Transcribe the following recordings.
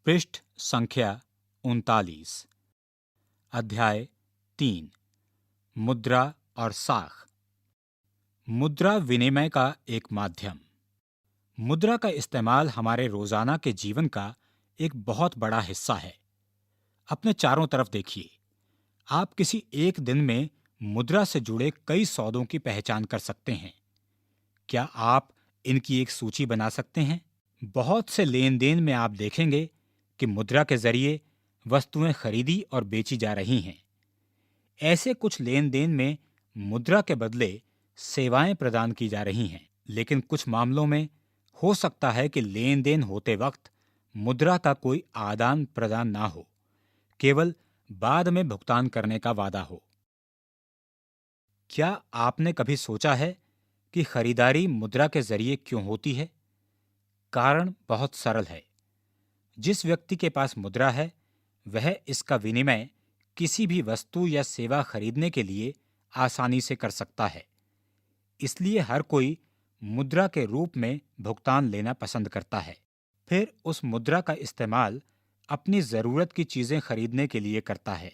पृष्ठ संख्या 39। अध्याय 3। मुद्रा और साख। मुद्रा विनिमय का एक माध्यम। मुद्रा का इस्तेमाल हमारे रोजाना के जीवन का एक बहुत बड़ा हिस्सा है। अपने चारों तरफ देखिए। आप किसी एक दिन में मुद्रा से जुड़े कई सौदों की पहचान कर सकते हैं। क्या आप इनकी एक सूची बना सकते हैं? बहुत से लेन देन में आप देखेंगे कि मुद्रा के जरिए वस्तुएं खरीदी और बेची जा रही हैं। ऐसे कुछ लेन देन में मुद्रा के बदले सेवाएं प्रदान की जा रही हैं, लेकिन कुछ मामलों में हो सकता है कि लेन देन होते वक्त मुद्रा का कोई आदान प्रदान ना हो, केवल बाद में भुगतान करने का वादा हो। क्या आपने कभी सोचा है कि खरीदारी मुद्रा के जरिए क्यों होती है? कारण बहुत सरल है। जिस व्यक्ति के पास मुद्रा है, वह इसका विनिमय किसी भी वस्तु या सेवा खरीदने के लिए आसानी से कर सकता है। इसलिए हर कोई मुद्रा के रूप में भुगतान लेना पसंद करता है। फिर उस मुद्रा का इस्तेमाल अपनी जरूरत की चीजें खरीदने के लिए करता है।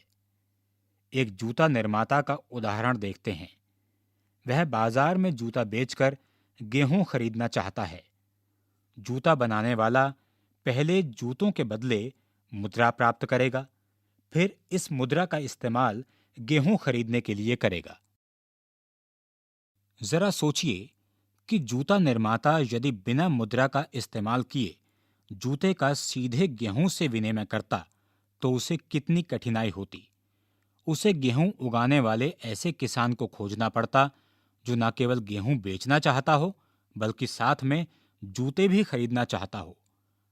एक जूता निर्माता का उदाहरण देखते हैं। वह बाजार में जूता बेचकर गेहूं खरीदना चाहता है। जूता बनाने वाला पहले जूतों के बदले मुद्रा प्राप्त करेगा, फिर इस मुद्रा का इस्तेमाल गेहूं खरीदने के लिए करेगा। जरा सोचिए कि जूता निर्माता यदि बिना मुद्रा का इस्तेमाल किए जूते का सीधे गेहूं से विनिमय करता तो उसे कितनी कठिनाई होती। उसे गेहूं उगाने वाले ऐसे किसान को खोजना पड़ता जो न केवल गेहूं बेचना चाहता हो, बल्कि साथ में जूते भी खरीदना चाहता हो।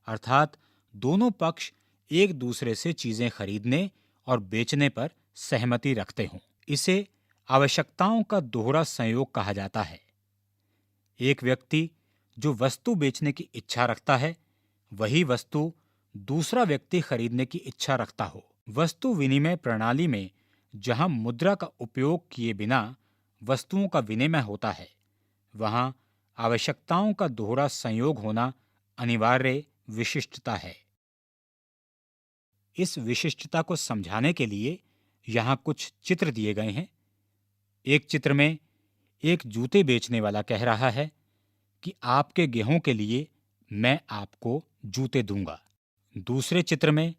अर्थात दोनों पक्ष एक दूसरे से चीजें खरीदने और बेचने पर सहमति रखते हों। इसे आवश्यकताओं का दोहरा संयोग कहा जाता है। एक व्यक्ति जो वस्तु बेचने की इच्छा रखता है, वही वस्तु दूसरा व्यक्ति खरीदने की इच्छा रखता हो। वस्तु विनिमय प्रणाली में जहां मुद्रा का उपयोग किए बिना वस्तुओं का विनिमय होता है, वहां आवश्यकताओं का दोहरा संयोग होना अनिवार्य विशिष्टता है। इस विशिष्टता को समझाने के लिए यहाँ कुछ चित्र दिए गए हैं। एक चित्र में एक जूते बेचने वाला कह रहा है कि आपके गेहूं के लिए मैं आपको जूते दूंगा। दूसरे चित्र में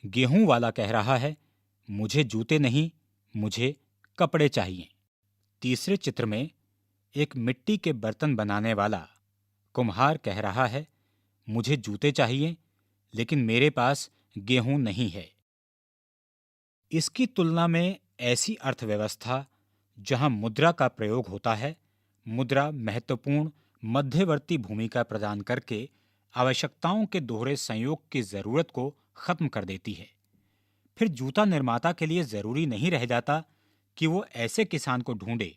गेहूं वाला कह रहा है, मुझे जूते नहीं, मुझे कपड़े चाहिए। तीसरे चित्र में एक मिट्टी के बर्तन बनाने वाला कुम्हार कह रहा है, मुझे जूते चाहिए, लेकिन मेरे पास गेहूं नहीं है। इसकी तुलना में ऐसी अर्थव्यवस्था जहां मुद्रा का प्रयोग होता है, मुद्रा महत्वपूर्ण मध्यवर्ती भूमिका प्रदान करके आवश्यकताओं के दोहरे संयोग की जरूरत को खत्म कर देती है। फिर जूता निर्माता के लिए जरूरी नहीं रह जाता कि वो ऐसे किसान को ढूंढे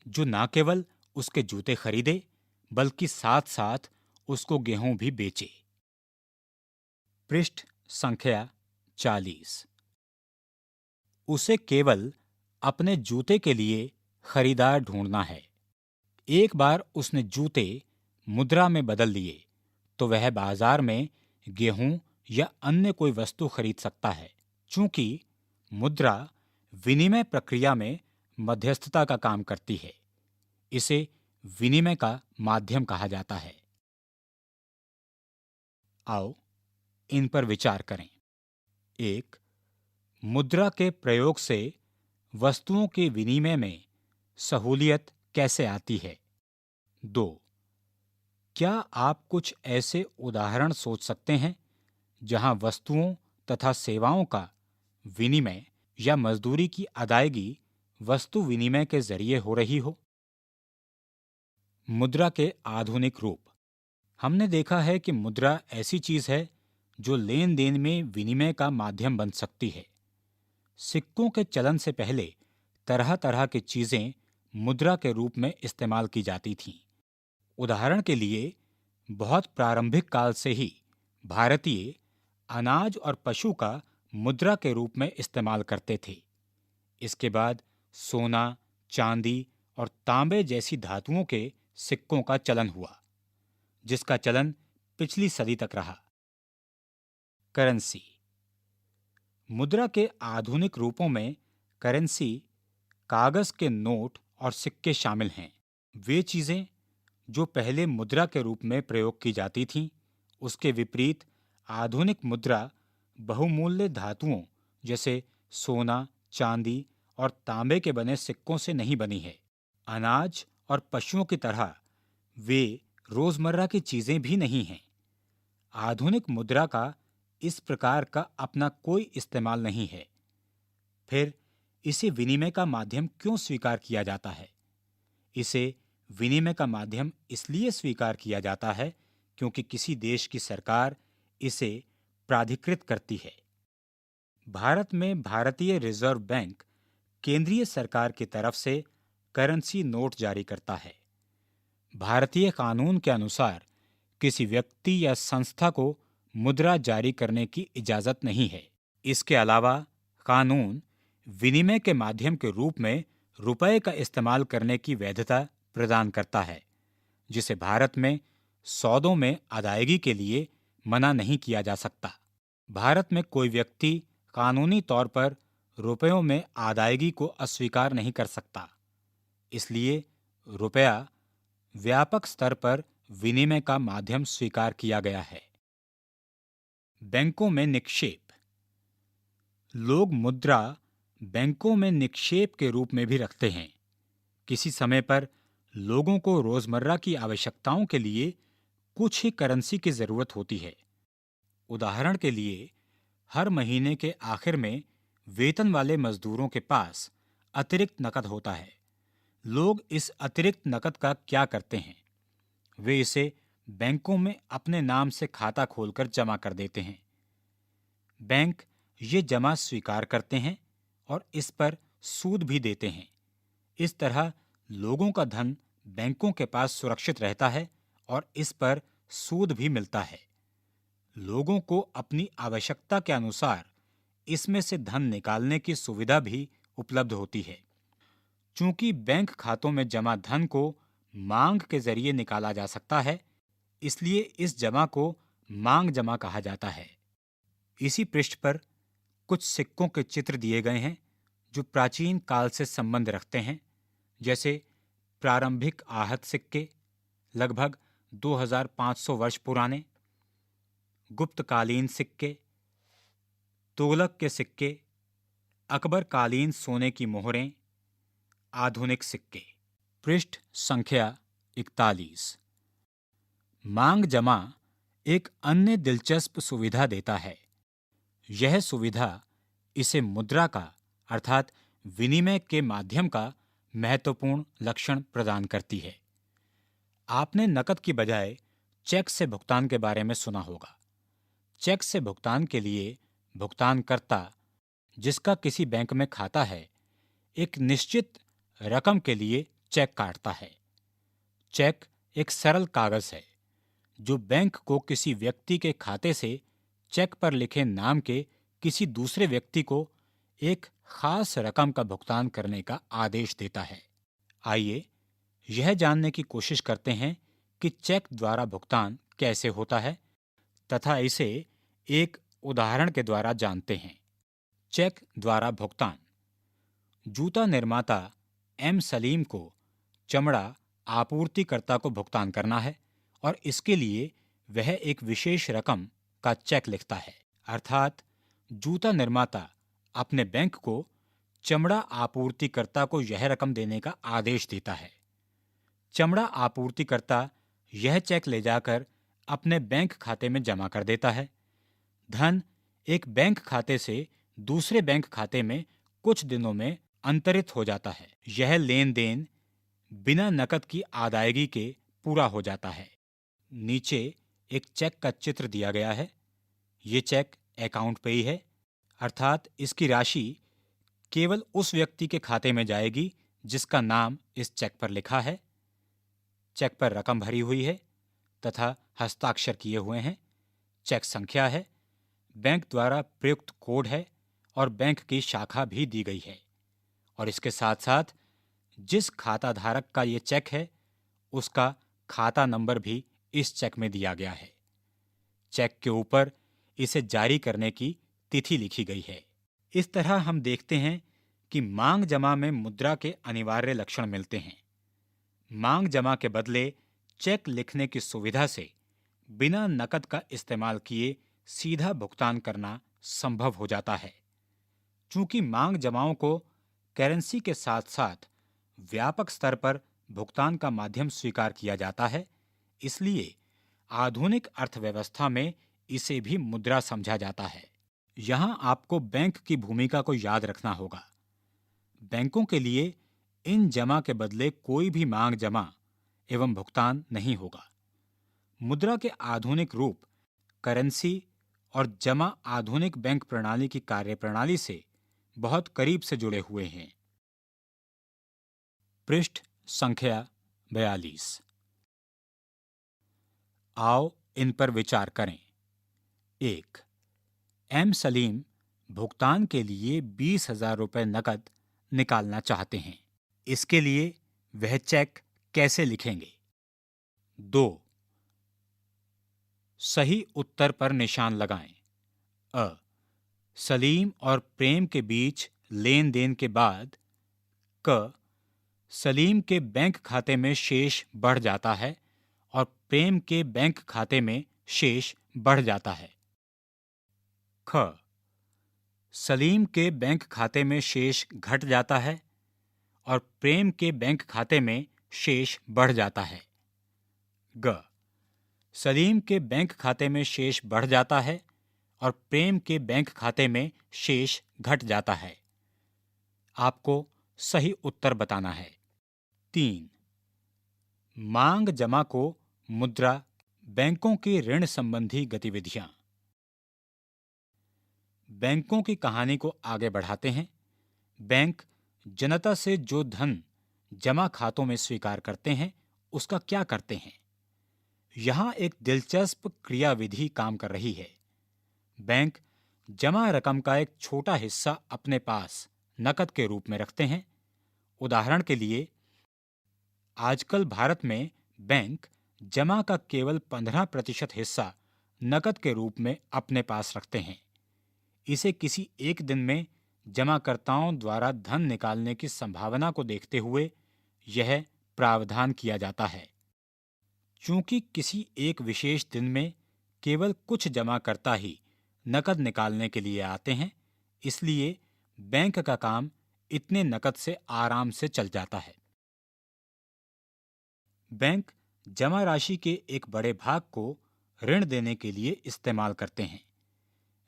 जो न केवल उसके जूते खरीदे, बल्कि साथ साथ उसको गेहूं भी बेचे। पृष्ठ संख्या 40। उसे केवल अपने जूते के लिए खरीदार ढूंढना है। एक बार उसने जूते मुद्रा में बदल लिए तो वह बाजार में गेहूं या अन्य कोई वस्तु खरीद सकता है। चूंकि मुद्रा विनिमय प्रक्रिया में मध्यस्थता का काम करती है, इसे विनिमय का माध्यम कहा जाता है। आओ इन पर विचार करें। 1. मुद्रा के प्रयोग से वस्तुओं के विनिमय में सहूलियत कैसे आती है? 2. क्या आप कुछ ऐसे उदाहरण सोच सकते हैं जहां वस्तुओं तथा सेवाओं का विनिमय या मजदूरी की अदायगी वस्तु विनिमय के जरिए हो रही हो? मुद्रा के आधुनिक रूप। हमने देखा है कि मुद्रा ऐसी चीज है जो लेन देन में विनिमय का माध्यम बन सकती है। सिक्कों के चलन से पहले तरह तरह की चीजें मुद्रा के रूप में इस्तेमाल की जाती थीं। उदाहरण के लिए, बहुत प्रारंभिक काल से ही भारतीय अनाज और पशु का मुद्रा के रूप में इस्तेमाल करते थे। इसके बाद सोना, चांदी और तांबे जैसी धातुओं के सिक्कों का चलन हुआ, जिसका चलन पिछली सदी तक रहा। करेंसी। मुद्रा के आधुनिक रूपों में करेंसी, कागज के नोट और सिक्के शामिल हैं। वे चीजें जो पहले मुद्रा के रूप में प्रयोग की जाती थीं, उसके विपरीत आधुनिक मुद्रा बहुमूल्य धातुओं जैसे सोना, चांदी और तांबे के बने सिक्कों से नहीं बनी है। अनाज और पशुओं की तरह वे रोजमर्रा की चीजें भी नहीं हैं। आधुनिक मुद्रा का इस प्रकार का अपना कोई इस्तेमाल नहीं है। फिर इसे विनिमय का माध्यम क्यों स्वीकार किया जाता है? इसे विनिमय का माध्यम इसलिए स्वीकार किया जाता है क्योंकि किसी देश की सरकार इसे प्राधिकृत करती है। भारत में भारतीय रिजर्व बैंक केंद्रीय सरकार की तरफ से करेंसी नोट जारी करता है। भारतीय कानून के अनुसार किसी व्यक्ति या संस्था को मुद्रा जारी करने की इजाजत नहीं है। इसके अलावा कानून विनिमय के माध्यम के रूप में रुपए का इस्तेमाल करने की वैधता प्रदान करता है, जिसे भारत में सौदों में अदायगी के लिए मना नहीं किया जा सकता। भारत में कोई व्यक्ति कानूनी तौर पर रुपयों में अदायगी को अस्वीकार नहीं कर सकता। इसलिए रुपया व्यापक स्तर पर विनिमय का माध्यम स्वीकार किया गया है। बैंकों में निक्षेप। लोग मुद्रा बैंकों में निक्षेप के रूप में भी रखते हैं। किसी समय पर लोगों को रोजमर्रा की आवश्यकताओं के लिए कुछ ही करेंसी की जरूरत होती है। उदाहरण के लिए, हर महीने के आखिर में वेतन वाले मजदूरों के पास अतिरिक्त नकद होता है। लोग इस अतिरिक्त नकद का क्या करते हैं? वे इसे बैंकों में अपने नाम से खाता खोलकर जमा कर देते हैं। बैंक ये जमा स्वीकार करते हैं और इस पर सूद भी देते हैं। इस तरह लोगों का धन बैंकों के पास सुरक्षित रहता है और इस पर सूद भी मिलता है। लोगों को अपनी आवश्यकता के अनुसार इसमें से धन निकालने की सुविधा भी उपलब्ध होती है। चूंकि बैंक खातों में जमा धन को मांग के जरिए निकाला जा सकता है, इसलिए इस जमा को मांग जमा कहा जाता है। इसी पृष्ठ पर कुछ सिक्कों के चित्र दिए गए हैं जो प्राचीन काल से संबंध रखते हैं, जैसे प्रारंभिक आहत सिक्के लगभग 2500 वर्ष पुराने, गुप्तकालीन सिक्के, तुगलक के सिक्के, अकबर कालीन सोने की मोहरें, आधुनिक सिक्के। पृष्ठ संख्या 41। मांग जमा एक अन्य दिलचस्प सुविधा देता है। यह सुविधा इसे मुद्रा का अर्थात विनिमय के माध्यम का महत्वपूर्ण लक्षण प्रदान करती है। आपने नकद की बजाय चेक से भुगतान के बारे में सुना होगा। चेक से भुगतान के लिए भुगतानकर्ता, जिसका किसी बैंक में खाता है, एक निश्चित रकम के लिए चेक काटता है। चेक एक सरल कागज है जो बैंक को किसी व्यक्ति के खाते से चेक पर लिखे नाम के किसी दूसरे व्यक्ति को एक खास रकम का भुगतान करने का आदेश देता है। आइए यह जानने की कोशिश करते हैं कि चेक द्वारा भुगतान कैसे होता है तथा इसे एक उदाहरण के द्वारा जानते हैं। चेक द्वारा भुगतान। जूता निर्माता एम सलीम को चमड़ा आपूर्तिकर्ता को भुगतान करना है और इसके लिए वह एक विशेष रकम का चेक लिखता है। अर्थात जूता निर्माता अपने बैंक को चमड़ा आपूर्तिकर्ता को यह रकम देने का आदेश देता है। चमड़ा आपूर्तिकर्ता यह चेक ले जाकर अपने बैंक खाते में जमा कर देता है। धन एक बैंक खाते से दूसरे बैंक खाते में कुछ दिनों में अंतरित हो जाता है। यह लेन देन बिना नकद की अदायगी के पूरा हो जाता है। नीचे एक चेक का चित्र दिया गया है। ये चेक अकाउंट पे ही है, अर्थात इसकी राशि केवल उस व्यक्ति के खाते में जाएगी जिसका नाम इस चेक पर लिखा है। चेक पर रकम भरी हुई है तथा हस्ताक्षर किए हुए हैं। चेक संख्या है, बैंक द्वारा प्रयुक्त कोड है और बैंक की शाखा भी दी गई है। और इसके साथ साथ जिस खाता धारक का ये चेक है उसका खाता नंबर भी इस चेक में दिया गया है। चेक के ऊपर इसे जारी करने की तिथि लिखी गई है। इस तरह हम देखते हैं कि मांग जमा में मुद्रा के अनिवार्य लक्षण मिलते हैं। मांग जमा के बदले चेक लिखने की सुविधा से बिना नकद का इस्तेमाल किए सीधा भुगतान करना संभव हो जाता है। चूंकि मांग जमाओं को करेंसी के साथ साथ व्यापक स्तर पर भुगतान का माध्यम स्वीकार किया जाता है, इसलिए आधुनिक अर्थव्यवस्था में इसे भी मुद्रा समझा जाता है। यहां आपको बैंक की भूमिका को याद रखना होगा। बैंकों के लिए इन जमा के बदले कोई भी मांग जमा एवं भुगतान नहीं होगा। मुद्रा के आधुनिक रूप करेंसी और जमा आधुनिक बैंक प्रणाली की कार्यप्रणाली से बहुत करीब से जुड़े हुए हैं। पृष्ठ संख्या 42। आओ इन पर विचार करें। 1. एम सलीम भुगतान के लिए 20,000 रुपये नकद निकालना चाहते हैं। इसके लिए वह चेक कैसे लिखेंगे? 2. सही उत्तर पर निशान लगाएं। अ. सलीम और प्रेम के बीच लेन देन के बाद क. सलीम के बैंक खाते में शेष बढ़ जाता है और प्रेम के बैंक खाते में शेष बढ़ जाता है। ख. सलीम के बैंक खाते में शेष घट जाता है और प्रेम के बैंक खाते में शेष बढ़ जाता है। ग. सलीम के बैंक खाते में शेष बढ़ जाता है और प्रेम के बैंक खाते में शेष घट जाता है। आपको सही उत्तर बताना है। 3. मांग जमा को मुद्रा बैंकों की ऋण संबंधी गतिविधियां। बैंकों की कहानी को आगे बढ़ाते हैं। बैंक जनता से जो धन जमा खातों में स्वीकार करते हैं उसका क्या करते हैं? यहां एक दिलचस्प क्रियाविधि काम कर रही है। बैंक जमा रकम का एक छोटा हिस्सा अपने पास नकद के रूप में रखते हैं। उदाहरण के लिए, आजकल भारत में बैंक जमा का केवल 15% हिस्सा नकद के रूप में अपने पास रखते हैं। इसे किसी एक दिन में जमाकर्ताओं द्वारा धन निकालने की संभावना को देखते हुए यह प्रावधान किया जाता है। चूंकि किसी एक विशेष दिन में केवल कुछ जमाकर्ता ही नकद निकालने के लिए आते हैं, इसलिए बैंक का काम इतने नकद से आराम से चल जाता है। बैंक जमा राशि के एक बड़े भाग को ऋण देने के लिए इस्तेमाल करते हैं।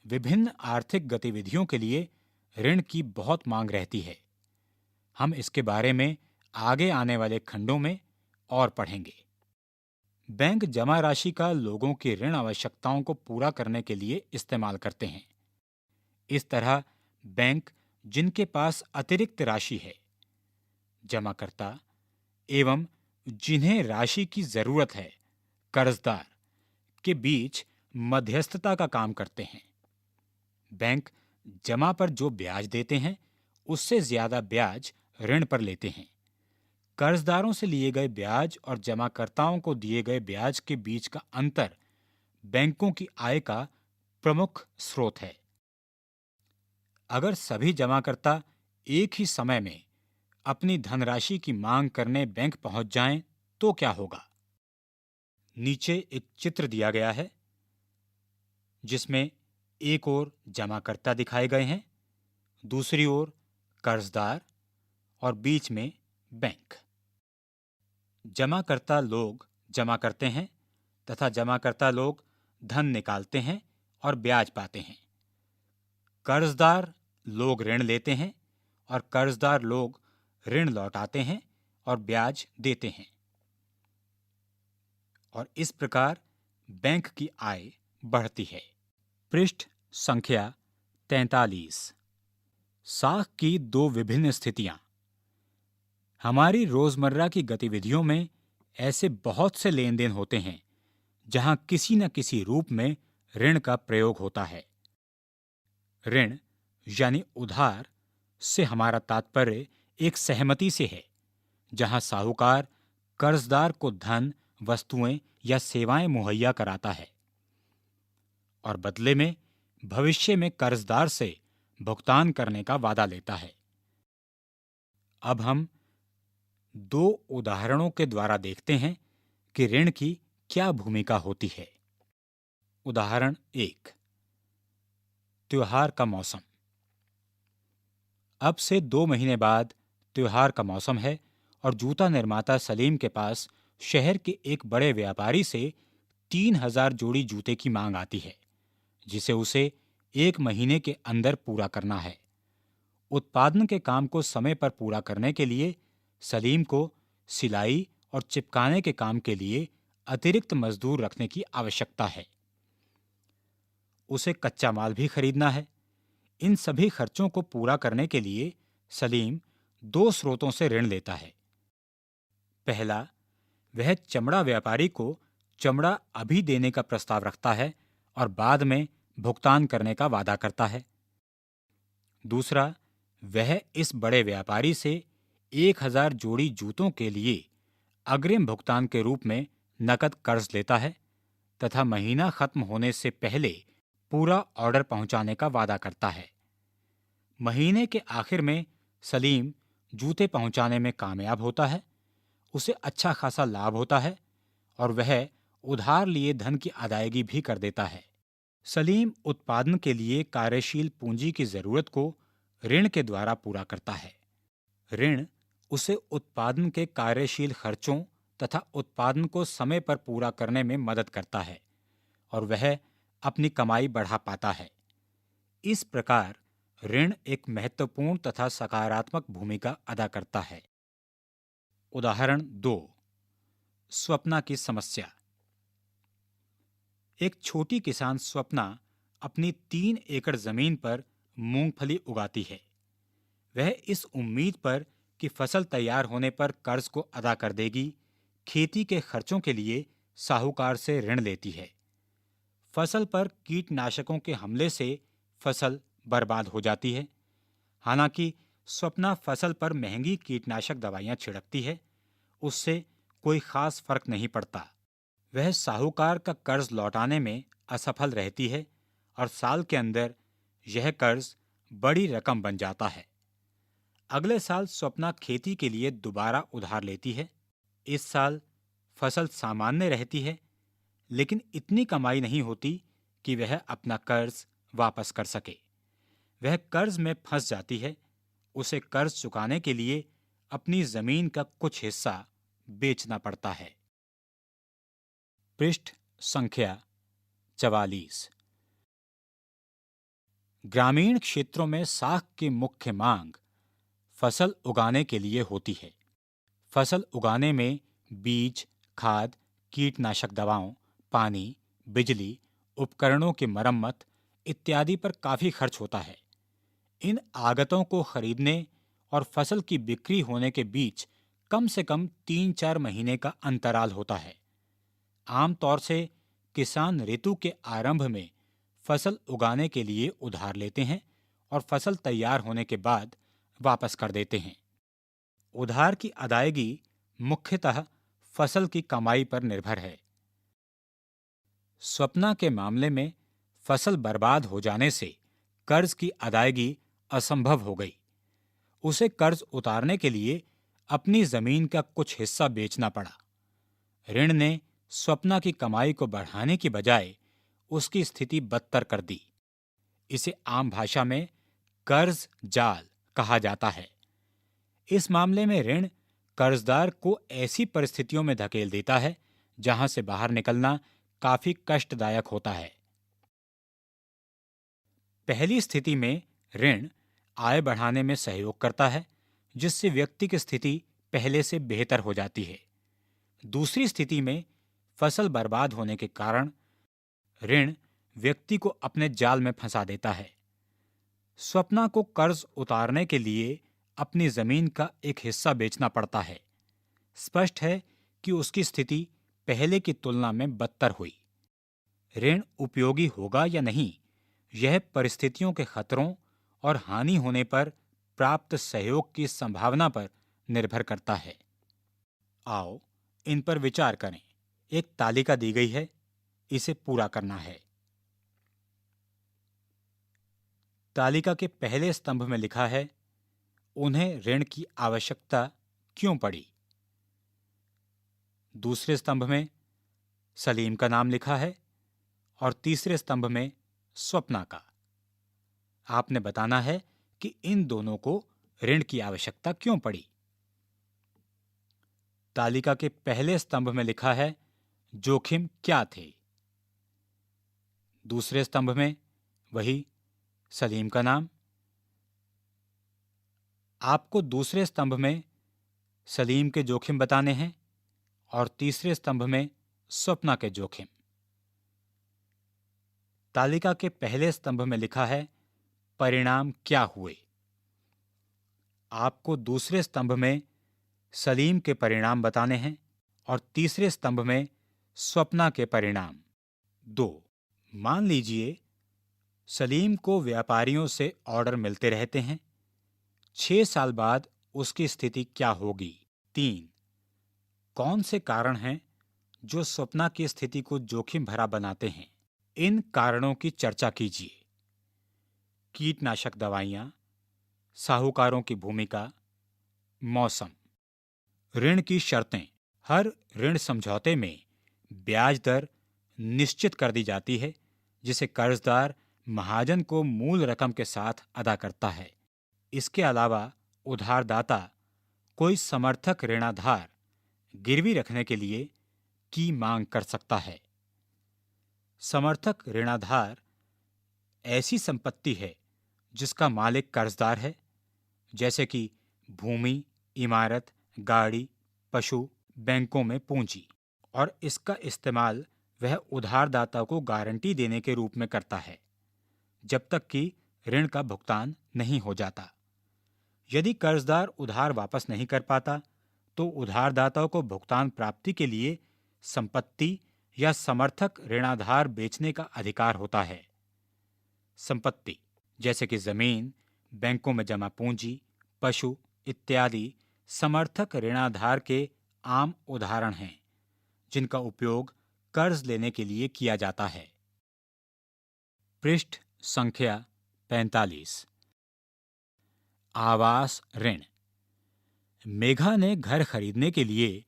विभिन्न आर्थिक गतिविधियों के लिए ऋण की बहुत मांग रहती है। हम इसके बारे में आगे आने वाले खंडों में और पढ़ेंगे। बैंक जमा राशि का लोगों की ऋण आवश्यकताओं को पूरा करने के लिए इस्तेमाल करते हैं। इस तरह बैंक जिनके पास अतिरिक्त राशि है, जमाकर्ता एवं जिन्हें राशि की जरूरत है, कर्जदार के बीच मध्यस्थता का काम करते हैं। बैंक जमा पर जो ब्याज देते हैं उससे ज्यादा ब्याज ऋण पर लेते हैं। कर्जदारों से लिए गए ब्याज और जमाकर्ताओं को दिए गए ब्याज के बीच का अंतर बैंकों की आय का प्रमुख स्रोत है। अगर सभी जमाकर्ता एक ही समय में अपनी धनराशि की मांग करने बैंक पहुंच जाएं तो क्या होगा? नीचे एक चित्र दिया गया है जिसमें एक ओर जमाकर्ता दिखाए गए हैं, दूसरी ओर कर्जदार और बीच में बैंक। जमाकर्ता लोग जमा करते हैं तथा जमाकर्ता लोग धन निकालते हैं और ब्याज पाते हैं। कर्जदार लोग ऋण लेते हैं और कर्जदार लोग ऋण लौटाते हैं और ब्याज देते हैं। और इस प्रकार बैंक की आय बढ़ती है। पृष्ठ संख्या 43। साख की दो विभिन्न स्थितियां। हमारी रोजमर्रा की गतिविधियों में ऐसे बहुत से लेन देन होते हैं जहां किसी न किसी रूप में ऋण का प्रयोग होता है। ऋण यानी उधार से हमारा तात्पर्य एक सहमति से है, जहां साहूकार कर्जदार को धन, वस्तुएं या सेवाएं मुहैया कराता है। और बदले में भविष्य में कर्जदार से भुगतान करने का वादा लेता है। अब हम दो उदाहरणों के द्वारा देखते हैं कि ऋण की क्या भूमिका होती है। उदाहरण 1, त्योहार का मौसम। अब से 2 महीने बाद त्योहार का मौसम है और जूता निर्माता सलीम के पास शहर के एक बड़े व्यापारी से 3,000 जोड़ी जूते की मांग आती है, जिसे उसे 1 महीने के अंदर पूरा करना है। उत्पादन के काम को समय पर पूरा करने के लिए सलीम को सिलाई और चिपकाने के काम के लिए अतिरिक्त मजदूर रखने की आवश्यकता है। उसे कच्चा माल भी खरीदना है। इन सभी खर्चों को पूरा करने के लिए सलीम 2 स्रोतों से ऋण लेता है। पहला, वह चमड़ा व्यापारी को चमड़ा अभी देने का प्रस्ताव रखता है और बाद में भुगतान करने का वादा करता है। दूसरा, वह इस बड़े व्यापारी से 1,000 जोड़ी जूतों के लिए अग्रिम भुगतान के रूप में नकद कर्ज लेता है तथा महीना खत्म होने से पहले पूरा ऑर्डर पहुंचाने का वादा करता है। महीने के आखिर में सलीम जूते पहुंचाने में कामयाब होता है। उसे अच्छा खासा लाभ होता है और वह उधार लिए धन की अदायगी भी कर देता है। सलीम उत्पादन के लिए कार्यशील पूंजी की जरूरत को ऋण के द्वारा पूरा करता है। ऋण उसे उत्पादन के कार्यशील खर्चों तथा उत्पादन को समय पर पूरा करने में मदद करता है और वह अपनी कमाई बढ़ा पाता है। इस प्रकार ऋण एक महत्वपूर्ण तथा सकारात्मक भूमिका अदा करता है। उदाहरण 2, स्वप्ना की समस्या। एक छोटी किसान स्वप्ना अपनी 3 एकड़ जमीन पर मूंगफली उगाती है। वह इस उम्मीद पर कि फसल तैयार होने पर कर्ज को अदा कर देगी, खेती के खर्चों के लिए साहूकार से ऋण लेती है। फसल पर कीटनाशकों के हमले से फसल बर्बाद हो जाती है। हालांकि स्वप्ना फसल पर महंगी कीटनाशक दवाइयां छिड़कती है, उससे कोई खास फर्क नहीं पड़ता। वह साहूकार का कर्ज लौटाने में असफल रहती है और साल के अंदर यह कर्ज बड़ी रकम बन जाता है। अगले साल स्वप्ना खेती के लिए दोबारा उधार लेती है। इस साल फसल सामान्य रहती है, लेकिन इतनी कमाई नहीं होती कि वह अपना कर्ज वापस कर सके। वह कर्ज में फंस जाती है। उसे कर्ज चुकाने के लिए अपनी जमीन का कुछ हिस्सा बेचना पड़ता है। पृष्ठ संख्या 44। ग्रामीण क्षेत्रों में साख की मुख्य मांग फसल उगाने के लिए होती है। फसल उगाने में बीज, खाद, कीटनाशक दवाओं, पानी, बिजली, उपकरणों की मरम्मत इत्यादि पर काफी खर्च होता है। इन आगतों को खरीदने और फसल की बिक्री होने के बीच कम से कम 3-4 महीने का अंतराल होता है। आमतौर से किसान ऋतु के आरंभ में फसल उगाने के लिए उधार लेते हैं और फसल तैयार होने के बाद वापस कर देते हैं। उधार की अदायगी मुख्यतः फसल की कमाई पर निर्भर है। स्वप्ना के मामले में फसल बर्बाद हो जाने से कर्ज की अदायगी असंभव हो गई। उसे कर्ज उतारने के लिए अपनी जमीन का कुछ हिस्सा बेचना पड़ा। ऋण ने स्वप्ना की कमाई को बढ़ाने की बजाय उसकी स्थिति बदतर कर दी। इसे आम भाषा में कर्ज जाल कहा जाता है। इस मामले में ऋण कर्जदार को ऐसी परिस्थितियों में धकेल देता है जहां से बाहर निकलना काफी कष्टदायक होता है। पहली स्थिति में ऋण आय बढ़ाने में सहयोग करता है, जिससे व्यक्ति की स्थिति पहले से बेहतर हो जाती है। दूसरी स्थिति में फसल बर्बाद होने के कारण ऋण व्यक्ति को अपने जाल में फंसा देता है। स्वप्ना को कर्ज उतारने के लिए अपनी जमीन का एक हिस्सा बेचना पड़ता है। स्पष्ट है कि उसकी स्थिति पहले की तुलना में बदतर हुई। ऋण उपयोगी होगा या नहीं, यह परिस्थितियों के खतरों और हानि होने पर प्राप्त सहयोग की संभावना पर निर्भर करता है। आओ इन पर विचार करें। एक तालिका दी गई है, इसे पूरा करना है। तालिका के पहले स्तंभ में लिखा है, उन्हें ऋण की आवश्यकता क्यों पड़ी। दूसरे स्तंभ में सलीम का नाम लिखा है और तीसरे स्तंभ में स्वप्ना का। आपने बताना है कि इन दोनों को ऋण की आवश्यकता क्यों पड़ी। तालिका के पहले स्तंभ में लिखा है, जोखिम क्या थे। दूसरे स्तंभ में वही सलीम का नाम। आपको दूसरे स्तंभ में सलीम के जोखिम बताने हैं और तीसरे स्तंभ में स्वप्ना के जोखिम। तालिका के पहले स्तंभ में लिखा है, परिणाम क्या हुए। आपको दूसरे स्तंभ में सलीम के परिणाम बताने हैं और तीसरे स्तंभ में स्वप्ना के परिणाम। 2. मान लीजिए सलीम को व्यापारियों से ऑर्डर मिलते रहते हैं। 6 साल बाद उसकी स्थिति क्या होगी। 3. कौन से कारण हैं जो स्वप्ना की स्थिति को जोखिम भरा बनाते हैं। इन कारणों की चर्चा कीजिए। कीटनाशक दवाइयां, साहूकारों की भूमिका, मौसम। ऋण की शर्तें। हर ऋण समझौते में ब्याज दर निश्चित कर दी जाती है जिसे कर्जदार महाजन को मूल रकम के साथ अदा करता है। इसके अलावा उधारदाता कोई समर्थक ऋणाधार गिरवी रखने के लिए की मांग कर सकता है। समर्थक ऋणाधार ऐसी संपत्ति है जिसका मालिक कर्जदार है, जैसे कि भूमि, इमारत, गाड़ी, पशु, बैंकों में पूंजी, और इसका इस्तेमाल वह उधारदाता को गारंटी देने के रूप में करता है जब तक कि ऋण का भुगतान नहीं हो जाता। यदि कर्जदार उधार वापस नहीं कर पाता तो उधारदाता को भुगतान प्राप्ति के लिए संपत्ति या समर्थक ऋणाधार बेचने का अधिकार होता है। संपत्ति जैसे कि जमीन, बैंकों में जमा पूंजी, पशु इत्यादि समर्थक ऋणाधार के आम उदाहरण हैं जिनका उपयोग कर्ज लेने के लिए किया जाता है। पृष्ठ संख्या 45। आवास ऋण। मेघा ने घर खरीदने के लिए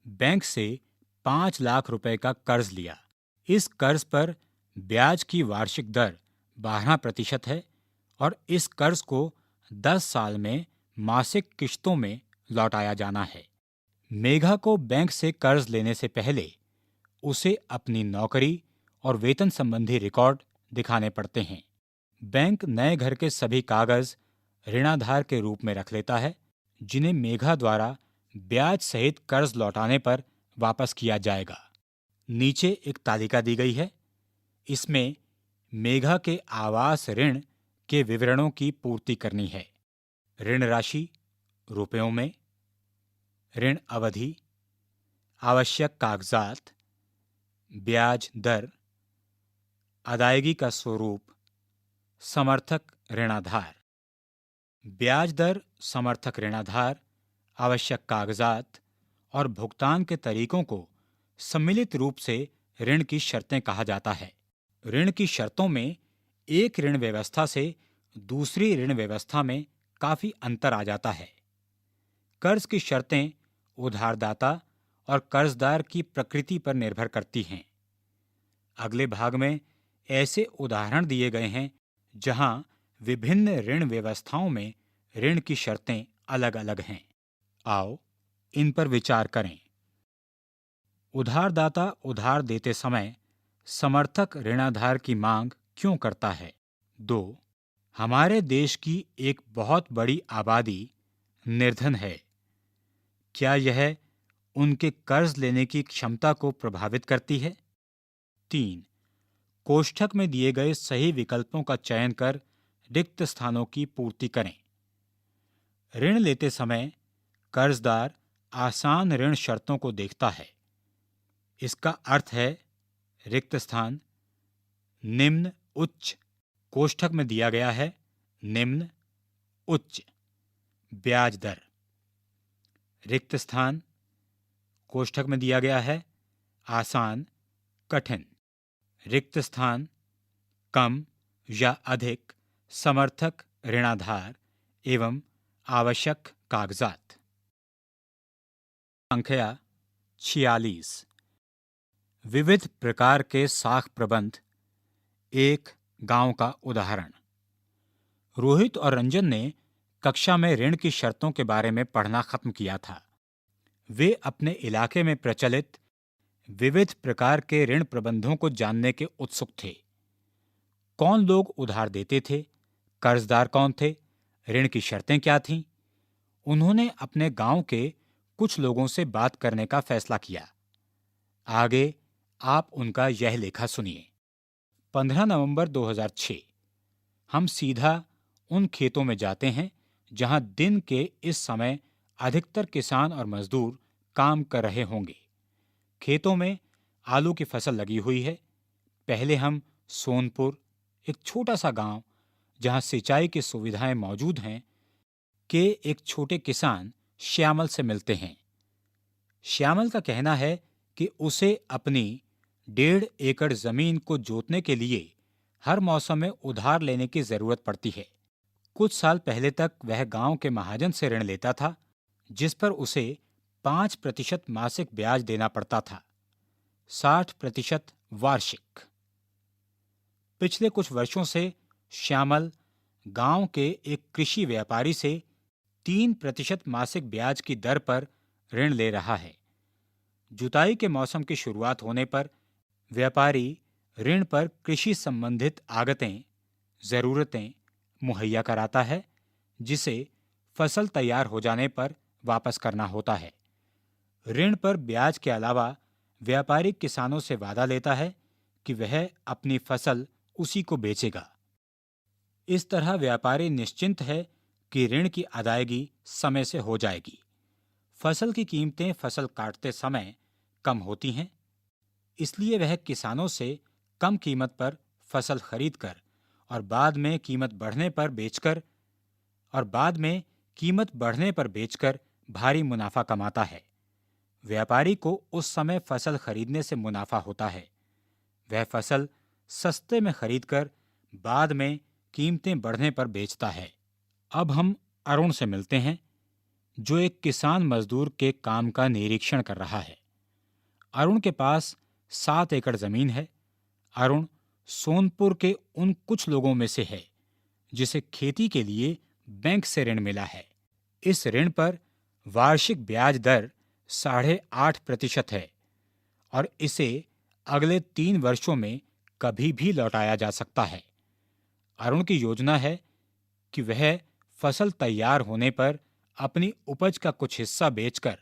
बैंक से 5 लाख रुपए का कर्ज लिया। इस कर्ज पर ब्याज की वार्षिक दर 12% है और इस कर्ज को 10 साल में मासिक किश्तों में लौटाया जाना है। मेघा को बैंक से कर्ज लेने से पहले उसे अपनी नौकरी और वेतन संबंधी रिकॉर्ड दिखाने पड़ते हैं। बैंक नए घर के सभी कागज ऋणाधार के रूप में रख लेता है जिन्हें मेघा द्वारा ब्याज सहित कर्ज लौटाने पर वापस किया जाएगा। नीचे एक तालिका दी गई है। इसमें मेघा के आवास ऋण के विवरणों की पूर्ति करनी है। ऋण राशि रुपयों में, ऋण अवधि, आवश्यक कागजात, ब्याज दर, अदायगी का स्वरूप, समर्थक ऋणाधार। ब्याज दर, समर्थक ऋणाधार, आवश्यक कागजात और भुगतान के तरीकों को सम्मिलित रूप से ऋण की शर्तें कहा जाता है। ऋण की शर्तों में एक ऋण व्यवस्था से दूसरी ऋण व्यवस्था में काफी अंतर आ जाता है। कर्ज की शर्तें उधारदाता और कर्जदार की प्रकृति पर निर्भर करती हैं। अगले भाग में ऐसे उदाहरण दिए गए हैं जहां विभिन्न ऋण व्यवस्थाओं में ऋण की शर्तें अलग अलग हैं। आओ इन पर विचार करें। उधारदाता उधार देते समय समर्थक ऋणाधार की मांग क्यों करता है? 2. हमारे देश की एक बहुत बड़ी आबादी निर्धन है। क्या यह उनके कर्ज लेने की क्षमता को प्रभावित करती है? 3. कोष्ठक में दिए गए सही विकल्पों का चयन कर रिक्त स्थानों की पूर्ति करें। ऋण लेते समय कर्जदार आसान ऋण शर्तों को देखता है। इसका अर्थ है रिक्त स्थान निम्न उच्च, कोष्ठक में दिया गया है निम्न उच्च। ब्याज दर रिक्त स्थान कोष्ठक में दिया गया है आसान कठिन। रिक्त स्थान कम या अधिक समर्थक ऋणाधार एवं आवश्यक कागजात। संख्या 46। विविध प्रकार के साख प्रबंध। एक गांव का उदाहरण। रोहित और रंजन ने कक्षा में ऋण की शर्तों के बारे में पढ़ना खत्म किया था। वे अपने इलाके में प्रचलित विविध प्रकार के ऋण प्रबंधों को जानने के उत्सुक थे। कौन लोग उधार देते थे, कर्जदार कौन थे, ऋण की शर्तें क्या थीं? उन्होंने अपने गांव के कुछ लोगों से बात करने का फैसला किया। आगे आप उनका यह लेखा सुनिए। 15 नवंबर 2006। हम सीधा उन खेतों में जाते हैं जहां दिन के इस समय अधिकतर किसान और मजदूर काम कर रहे होंगे। खेतों में आलू की फसल लगी हुई है। पहले हम सोनपुर, एक छोटा सा गांव जहां सिंचाई की सुविधाएं मौजूद हैं, के एक छोटे किसान श्यामल से मिलते हैं। श्यामल का कहना है कि उसे अपनी 1.5 एकड़ जमीन को जोतने के लिए हर मौसम में उधार लेने की जरूरत पड़ती है। कुछ साल पहले तक वह गांव के महाजन से ऋण लेता था, जिस पर उसे 5% मासिक ब्याज देना पड़ता था, 60% वार्षिक। पिछले कुछ वर्षों से श्यामल गांव के एक कृषि व्यापारी से 3% मासिक ब्याज की दर पर ऋण ले रहा है। जुताई के मौसम की शुरुआत होने पर व्यापारी ऋण पर कृषि संबंधित आगतें, जरूरतें मुहैया कराता है, जिसे फसल तैयार हो जाने पर वापस करना होता है। ऋण पर ब्याज के अलावा व्यापारी किसानों से वादा लेता है कि वह अपनी फसल उसी को बेचेगा। इस तरह व्यापारी निश्चिंत है कि ऋण की अदायगी समय से हो जाएगी। फसल की कीमतें फसल काटते समय कम होती हैं, इसलिए वह किसानों से कम कीमत पर फसल खरीदकर और बाद में कीमत बढ़ने पर बेचकर भारी मुनाफा कमाता है। व्यापारी को उस समय फसल खरीदने से मुनाफा होता है। वह फसल सस्ते में खरीदकर बाद में कीमतें बढ़ने पर बेचता है। अब हम अरुण से मिलते हैं, जो एक किसान मजदूर के काम का निरीक्षण कर रहा है। अरुण के पास 7 एकड़ जमीन है। अरुण सोनपुर के उन कुछ लोगों में से है जिसे खेती के लिए बैंक से ऋण मिला है। इस ऋण पर वार्षिक ब्याज दर 8.5% है और इसे अगले 3 वर्षों में कभी भी लौटाया जा सकता है। अरुण की योजना है कि वह फसल तैयार होने पर अपनी उपज का कुछ हिस्सा बेचकर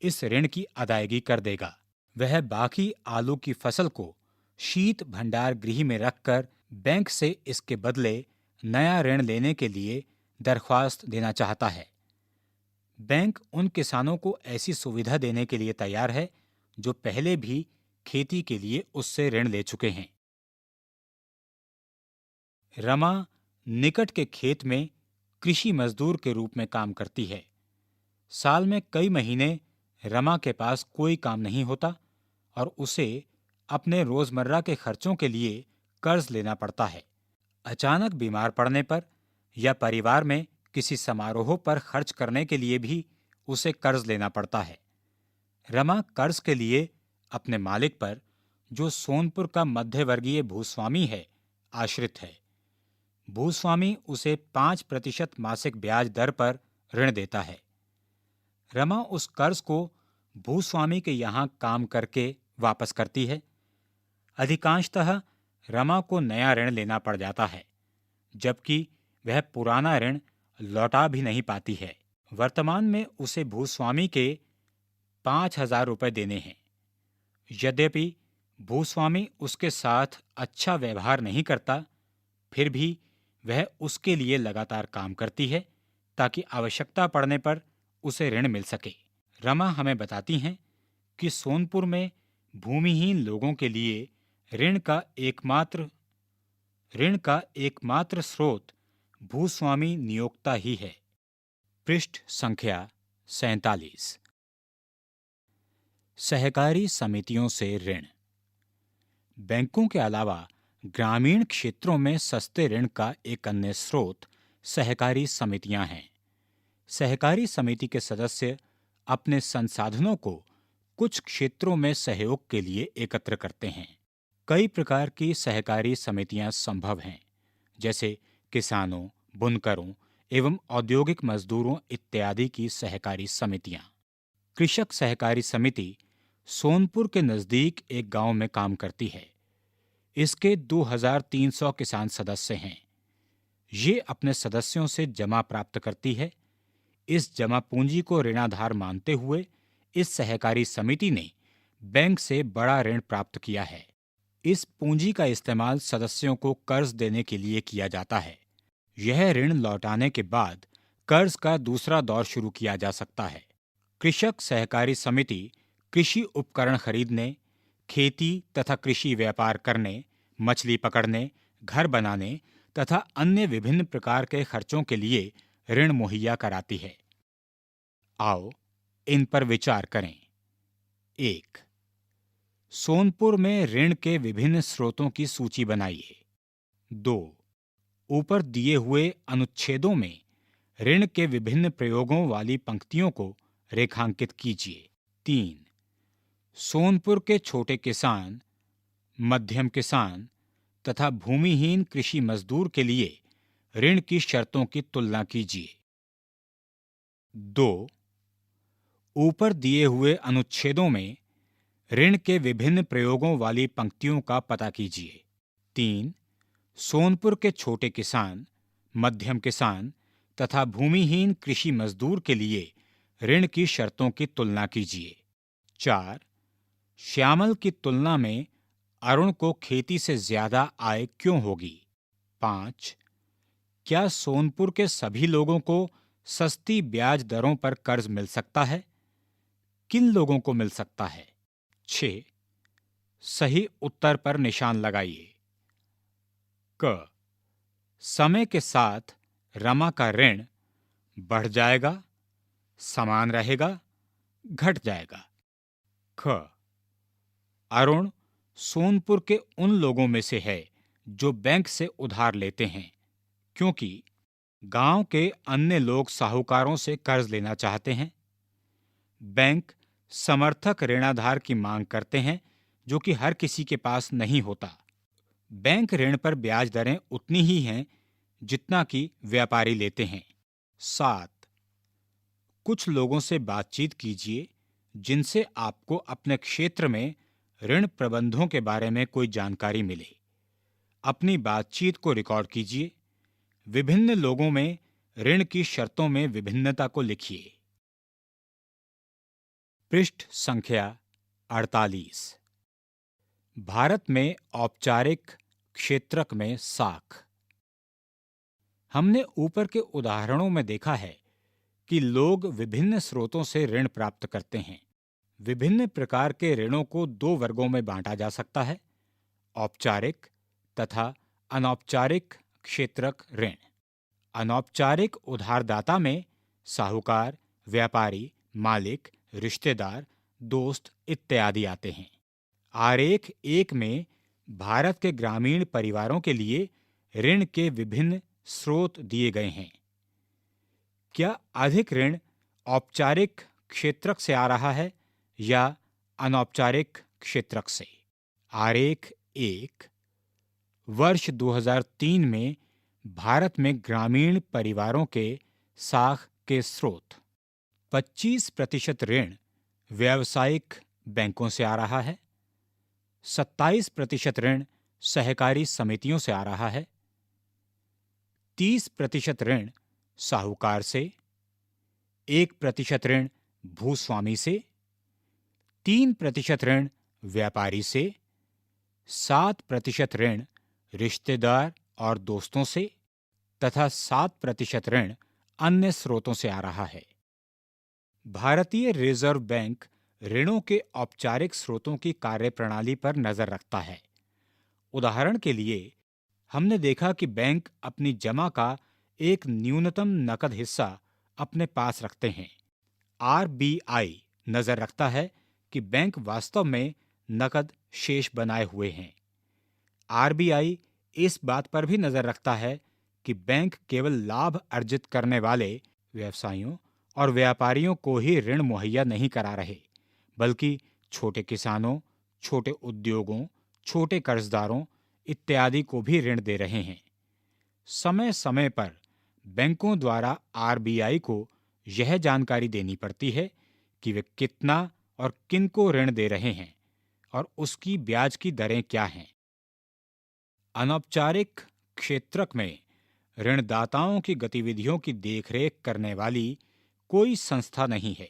इस ऋण की अदायगी कर देगा। वह बाकी आलू की फसल को शीत भंडार गृह में रखकर बैंक से इसके बदले नया ऋण लेने के लिए दरख्वास्त देना चाहता है। बैंक उन किसानों को ऐसी सुविधा देने के लिए तैयार है जो पहले भी खेती के लिए उससे ऋण ले चुके हैं। रमा निकट के खेत में कृषि मजदूर के रूप में काम करती है। साल में कई महीने रमा के पास कोई काम नहीं होता और उसे अपने रोजमर्रा के खर्चों के लिए कर्ज लेना पड़ता है। अचानक बीमार पड़ने पर या परिवार में किसी समारोह पर खर्च करने के लिए भी उसे कर्ज लेना पड़ता है। रमा कर्ज के लिए अपने मालिक पर, जो सोनपुर का मध्यवर्गीय भूस्वामी है, आश्रित है। भूस्वामी उसे 5% मासिक ब्याज दर पर ऋण देता है। रमा उस कर्ज को भूस्वामी के यहाँ काम करके वापस करती है। अधिकांशतः रमा को नया ऋण लेना पड़ जाता है, जबकि वह पुराना ऋण लौटा भी नहीं पाती है। वर्तमान में उसे भूस्वामी के 5,000 रुपये देने हैं। यद्यपि भूस्वामी उसके साथ अच्छा व्यवहार नहीं करता, फिर भी वह उसके लिए लगातार काम करती है ताकि आवश्यकता पड़ने पर उसे ऋण मिल सके। रमा हमें बताती हैं कि सोनपुर में भूमिहीन लोगों के लिए ऋण का एकमात्र स्रोत भूस्वामी नियोक्ता ही है। पृष्ठ संख्या 47। सहकारी समितियों से ऋण। बैंकों के अलावा ग्रामीण क्षेत्रों में सस्ते ऋण का एक अन्य स्रोत सहकारी समितियां हैं। सहकारी समिति के सदस्य अपने संसाधनों को कुछ क्षेत्रों में सहयोग के लिए एकत्र करते हैं। कई प्रकार की सहकारी समितियां संभव हैं, जैसे किसानों, बुनकरों एवं औद्योगिक मजदूरों इत्यादि की सहकारी समितियां। कृषक सहकारी समिति सोनपुर के नजदीक एक गांव में काम करती है। इसके 2300 किसान सदस्य हैं। ये अपने सदस्यों से जमा प्राप्त करती है। इस जमा पूंजी को ऋणाधार मानते हुए इस सहकारी समिति ने बैंक से बड़ा ऋण प्राप्त किया है। इस पूंजी का इस्तेमाल सदस्यों को कर्ज देने के लिए किया जाता है। यह ऋण लौटाने के बाद कर्ज का दूसरा दौर शुरू किया जा सकता है। कृषक सहकारी समिति कृषि उपकरण खरीदने, खेती तथा कृषि व्यापार करने, मछली पकड़ने, घर बनाने तथा अन्य विभिन्न प्रकार के खर्चों के लिए ऋण मुहैया कराती है। आओ इन पर विचार करें। 1. सोनपुर में ऋण के विभिन्न स्रोतों की सूची बनाइए। 2. ऊपर दिए हुए अनुच्छेदों में ऋण के विभिन्न प्रयोगों वाली पंक्तियों को रेखांकित कीजिए। 3. सोनपुर के छोटे किसान, मध्यम किसान तथा भूमिहीन कृषि मजदूर के लिए ऋण की शर्तों की तुलना कीजिए। 2. ऊपर दिए हुए अनुच्छेदों में ऋण के विभिन्न प्रयोगों वाली पंक्तियों का पता कीजिए। 3. सोनपुर के छोटे किसान, मध्यम किसान तथा भूमिहीन कृषि मजदूर के लिए ऋण की शर्तों की तुलना कीजिए। 4. श्यामल की तुलना में अरुण को खेती से ज्यादा आय क्यों होगी? 5. क्या सोनपुर के सभी लोगों को सस्ती ब्याज दरों पर कर्ज मिल सकता है? किन लोगों को मिल सकता है? 6. सही उत्तर पर निशान लगाइए। क. समय के साथ रमा का ऋण बढ़ जाएगा, समान रहेगा, घट जाएगा। ख. अरुण सोनपुर के उन लोगों में से है जो बैंक से उधार लेते हैं, क्योंकि गांव के अन्य लोग साहूकारों से कर्ज लेना चाहते हैं। बैंक समर्थक ऋणाधार की मांग करते हैं, जो कि हर किसी के पास नहीं होता। बैंक ऋण पर ब्याज दरें उतनी ही हैं जितना कि व्यापारी लेते हैं। 7. कुछ लोगों से बातचीत कीजिए जिनसे आपको अपने क्षेत्र में ऋण प्रबंधों के बारे में कोई जानकारी मिले। अपनी बातचीत को रिकॉर्ड कीजिए। विभिन्न लोगों में ऋण की शर्तों में विभिन्नता को लिखिए। पृष्ठ संख्या 48। भारत में औपचारिक क्षेत्रक में साख। हमने ऊपर के उदाहरणों में देखा है कि लोग विभिन्न स्रोतों से ऋण प्राप्त करते हैं। विभिन्न प्रकार के ऋणों को 2 वर्गों में बांटा जा सकता है: औपचारिक तथा अनौपचारिक क्षेत्रक ऋण। अनौपचारिक उधारदाता में साहूकार, व्यापारी, मालिक, रिश्तेदार, दोस्त इत्यादि आते हैं। आरेख 1 में भारत के ग्रामीण परिवारों के लिए ऋण के विभिन्न स्रोत दिए गए हैं। क्या अधिक ऋण औपचारिक क्षेत्रक से आ रहा है या अनौपचारिक क्षेत्रक से? आरेख 1 वर्ष 2003 में भारत में ग्रामीण परिवारों के साख के स्रोत। 25% ऋण व्यावसायिक बैंकों से आ रहा है, 27% ऋण सहकारी समितियों से आ रहा है, 30% ऋण साहूकार से, 1% ऋण भूस्वामी से, 3% ऋण व्यापारी से, 7% ऋण रिश्तेदार और दोस्तों से तथा 7% ऋण अन्य स्रोतों से आ रहा है। भारतीय रिजर्व बैंक ऋणों के औपचारिक स्रोतों की कार्यप्रणाली पर नजर रखता है। उदाहरण के लिए, हमने देखा कि बैंक अपनी जमा का एक न्यूनतम नकद हिस्सा अपने पास रखते हैं। आरबीआई नजर रखता है कि बैंक वास्तव में नकद शेष बनाए हुए हैं। आरबीआई इस बात पर भी नजर रखता है कि बैंक केवल लाभ अर्जित करने वाले व्यवसायियों और व्यापारियों को ही ऋण मुहैया नहीं करा रहे, बल्कि छोटे किसानों, छोटे उद्योगों, छोटे कर्जदारों इत्यादि को भी ऋण दे रहे हैं। समय समय पर बैंकों द्वारा आरबीआई को यह जानकारी देनी पड़ती है कि वे कितना और किनको ऋण दे रहे हैं और उसकी ब्याज की दरें क्या हैं। अनौपचारिक क्षेत्रक में ऋणदाताओं की गतिविधियों की देखरेख करने वाली कोई संस्था नहीं है।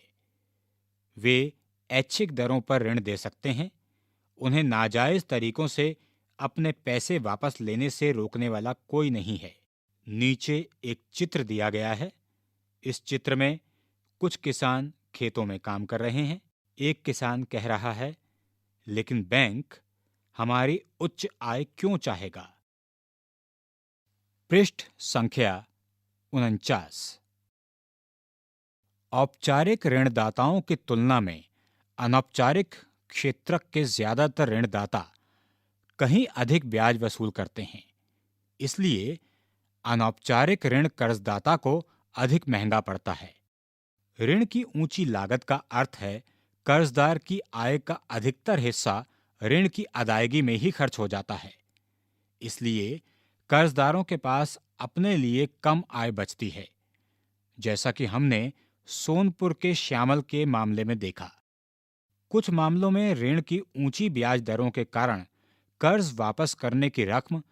वे ऐच्छिक दरों पर ऋण दे सकते हैं। उन्हें नाजायज तरीकों से अपने पैसे वापस लेने से रोकने वाला कोई नहीं है। नीचे एक चित्र दिया गया है। इस चित्र में कुछ किसान खेतों में काम कर रहे हैं। एक किसान कह रहा है, लेकिन बैंक हमारी उच्च आय क्यों चाहेगा? पृष्ठ संख्या 49। औपचारिक ऋणदाताओं की तुलना में अनौपचारिक क्षेत्रक के ज्यादातर ऋणदाता कहीं अधिक ब्याज वसूल करते हैं। इसलिए अनौपचारिक ऋण कर्जदाता को अधिक महंगा पड़ता है। ऋण की ऊंची लागत का अर्थ है कर्जदार की आय का अधिकतर हिस्सा ऋण की अदायगी में ही खर्च हो जाता है। इसलिए कर्जदारों के पास अपने लिए कम आय बचती है, जैसा कि हमने सोनपुर के श्यामल के मामले में देखा। कुछ मामलों में ऋण की ऊंची ब्याज दरों के कारण कर्ज वापस करने की रकम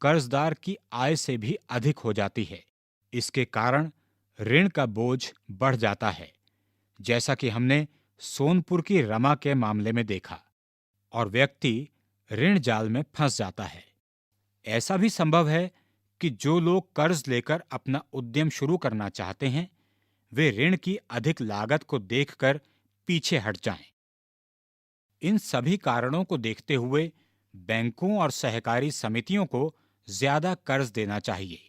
कर्जदार की आय से भी अधिक हो जाती है। इसके कारण ऋण का बोझ बढ़ जाता है, जैसा कि हमने सोनपुर की रमा के मामले में देखा, और व्यक्ति ऋण जाल में फंस जाता है। ऐसा भी संभव है कि जो लोग कर्ज लेकर अपना उद्यम शुरू करना चाहते हैं, वे ऋण की अधिक लागत को देखकर पीछे हट जाएं। इन सभी कारणों को देखते हुए बैंकों और सहकारी समितियों को ज्यादा कर्ज देना चाहिए।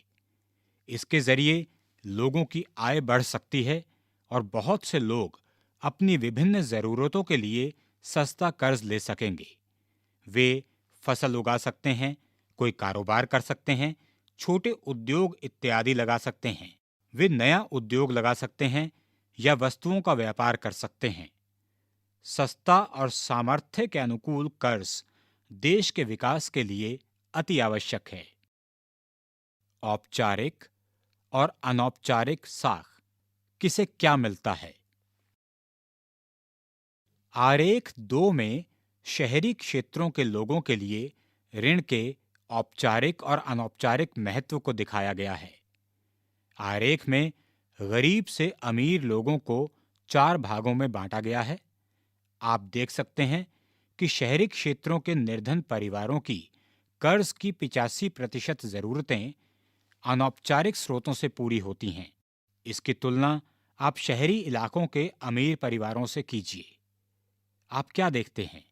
इसके जरिए लोगों की आय बढ़ सकती है और बहुत से लोग अपनी विभिन्न जरूरतों के लिए सस्ता कर्ज ले सकेंगे। वे फसल उगा सकते हैं, कोई कारोबार कर सकते हैं, छोटे उद्योग इत्यादि लगा सकते हैं। वे नया उद्योग लगा सकते हैं या वस्तुओं का व्यापार कर सकते हैं। सस्ता और सामर्थ्य के अनुकूल कर्ज देश के विकास के लिए अति आवश्यक है। औपचारिक और अनौपचारिक साख किसे क्या मिलता है? आरेख 2 में शहरी क्षेत्रों के लोगों के लिए ऋण के औपचारिक और अनौपचारिक महत्व को दिखाया गया है। आरेख में गरीब से अमीर लोगों को 4 भागों में बांटा गया है। आप देख सकते हैं कि शहरी क्षेत्रों के निर्धन परिवारों की कर्ज की 85% जरूरतें अनौपचारिक स्रोतों से पूरी होती हैं। इसकी तुलना आप शहरी इलाकों के अमीर परिवारों से कीजिए। आप क्या देखते हैं?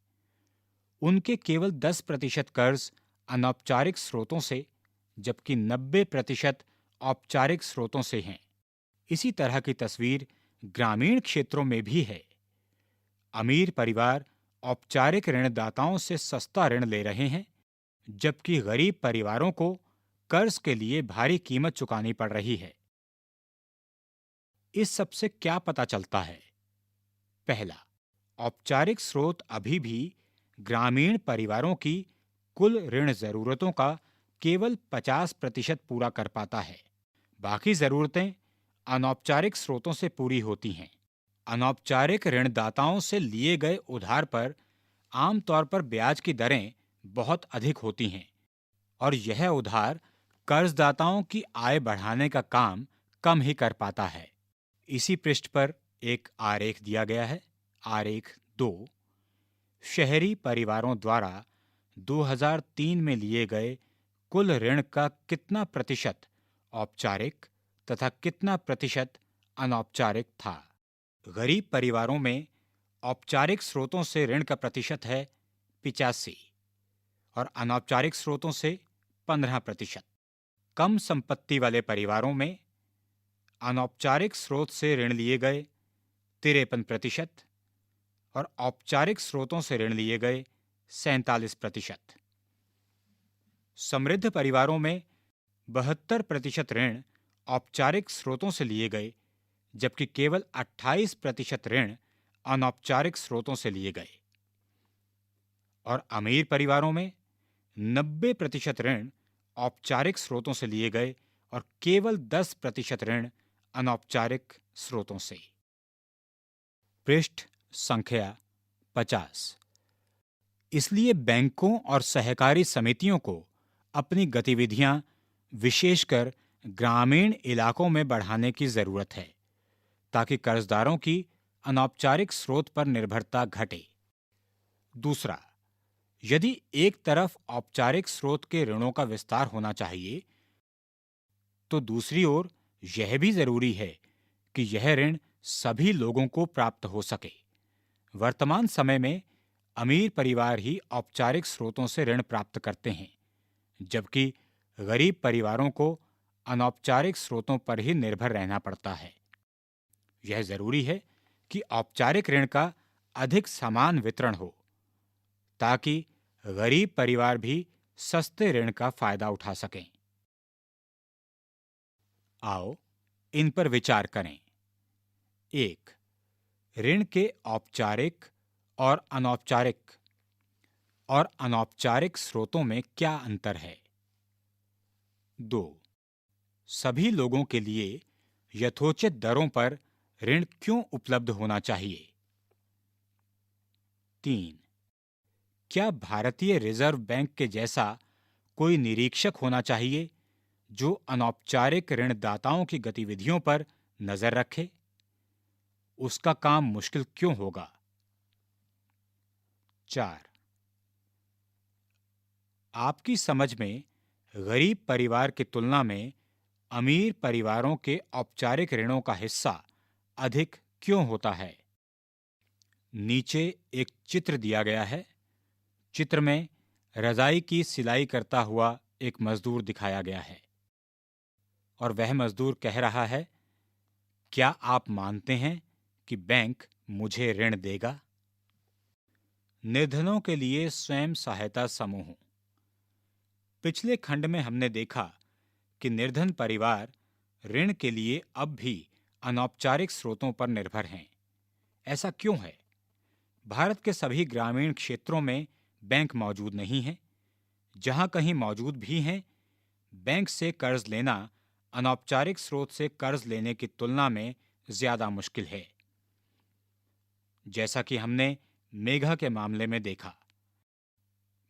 उनके केवल 10% कर्ज अनौपचारिक स्रोतों से, जबकि 90% औपचारिक स्रोतों से हैं। इसी तरह की तस्वीर ग्रामीण क्षेत्रों में भी है। अमीर परिवार औपचारिक ऋणदाताओं से सस्ता ऋण ले रहे हैं, जबकि गरीब परिवारों को कर्ज के लिए भारी कीमत चुकानी पड़ रही है। इस सब से क्या पता चलता है? पहला, औपचारिक स्रोत अभी भी ग्रामीण परिवारों की कुल ऋण जरूरतों का केवल 50% पूरा कर पाता है। बाकी जरूरतें अनौपचारिक स्रोतों से पूरी होती हैं। अनौपचारिक ऋणदाताओं से लिए गए उधार पर आमतौर पर ब्याज की दरें बहुत अधिक होती हैं, और यह उधार कर्जदाताओं की आय बढ़ाने का काम कम ही कर पाता है। इसी पृष्ठ पर एक आरेख दिया गया है। आरेख 2 शहरी परिवारों द्वारा 2003 में लिए गए कुल ऋण का कितना प्रतिशत औपचारिक तथा कितना प्रतिशत अनौपचारिक था? गरीब परिवारों में औपचारिक स्रोतों से ऋण का प्रतिशत है 85 और अनौपचारिक स्रोतों से 15%। कम संपत्ति वाले परिवारों में अनौपचारिक स्रोत से ऋण लिए गए 53% और औपचारिक स्रोतों से ऋण लिए गए 47%। समृद्ध परिवारों में 72% ऋण औपचारिक स्रोतों से लिए गए, जबकि केवल 28% ऋण अनौपचारिक स्रोतों से लिए गए। और अमीर परिवारों में 90% ऋण औपचारिक स्रोतों से लिए गए और केवल 10% ऋण अनौपचारिक स्रोतों से। पृष्ठ संख्या 50। इसलिए बैंकों और सहकारी समितियों को अपनी गतिविधियां विशेषकर ग्रामीण इलाकों में बढ़ाने की जरूरत है, ताकि कर्जदारों की अनौपचारिक स्रोत पर निर्भरता घटे। दूसरा, यदि एक तरफ औपचारिक स्रोत के ऋणों का विस्तार होना चाहिए, तो दूसरी ओर यह भी जरूरी है कि यह ऋण सभी लोगों को प्राप्त हो सके। वर्तमान समय में अमीर परिवार ही औपचारिक स्रोतों से ऋण प्राप्त करते हैं, जबकि गरीब परिवारों को अनौपचारिक स्रोतों पर ही निर्भर रहना पड़ता है। यह जरूरी है कि औपचारिक ऋण का अधिक समान वितरण हो, ताकि गरीब परिवार भी सस्ते ऋण का फायदा उठा सकें। आओ इन पर विचार करें। 1. ऋण के औपचारिक और अनौपचारिक स्रोतों में क्या अंतर है? 2. सभी लोगों के लिए यथोचित दरों पर ऋण क्यों उपलब्ध होना चाहिए? 3. क्या भारतीय रिजर्व बैंक के जैसा कोई निरीक्षक होना चाहिए जो अनौपचारिक ऋणदाताओं की गतिविधियों पर नजर रखे? उसका काम मुश्किल क्यों होगा? 4. आपकी समझ में गरीब परिवार की तुलना में अमीर परिवारों के औपचारिक ऋणों का हिस्सा अधिक क्यों होता है? नीचे एक चित्र दिया गया है। चित्र में रजाई की सिलाई करता हुआ एक मजदूर दिखाया गया है और वह मजदूर कह रहा है, क्या आप मानते हैं कि बैंक मुझे ऋण देगा? निर्धनों के लिए स्वयं सहायता समूह। पिछले खंड में हमने देखा कि निर्धन परिवार ऋण के लिए अब भी अनौपचारिक स्रोतों पर निर्भर हैं। ऐसा क्यों है? भारत के सभी ग्रामीण क्षेत्रों में बैंक मौजूद नहीं हैं। जहां कहीं मौजूद भी हैं, बैंक से कर्ज लेना अनौपचारिक स्रोत से कर्ज लेने की तुलना में ज्यादा मुश्किल है। जैसा कि हमने मेघा के मामले में देखा,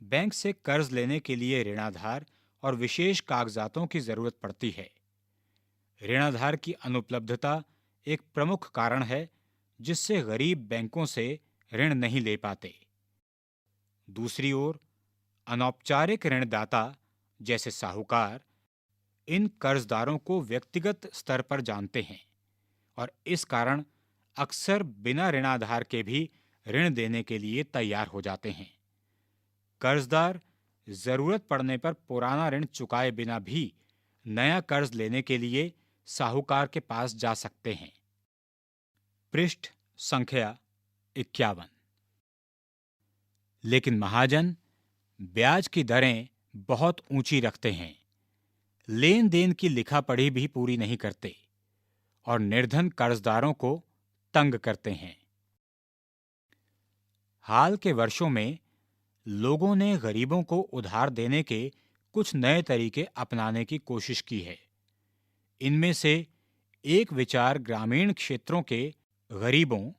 बैंक से कर्ज लेने के लिए ऋणाधार और विशेष कागजातों की जरूरत पड़ती है। ऋणाधार की अनुपलब्धता एक प्रमुख कारण है जिससे गरीब बैंकों से ऋण नहीं ले पाते। दूसरी ओर अनौपचारिक ऋणदाता जैसे साहूकार इन कर्जदारों को व्यक्तिगत स्तर पर जानते हैं और इस कारण अक्सर बिना ऋणाधार के भी ऋण देने के लिए तैयार हो जाते हैं। कर्जदार जरूरत पड़ने पर पुराना ऋण चुकाए बिना भी नया कर्ज लेने के लिए साहूकार के पास जा सकते हैं। पृष्ठ संख्या 51। लेकिन महाजन ब्याज की दरें बहुत ऊंची रखते हैं, लेन देन की लिखा पढ़ी भी पूरी नहीं करते और निर्धन कर्जदारों को तंग करते हैं। हाल के वर्षों में लोगों ने गरीबों को उधार देने के कुछ नए तरीके अपनाने की कोशिश की है। इनमें से एक विचार ग्रामीण क्षेत्रों के गरीबों,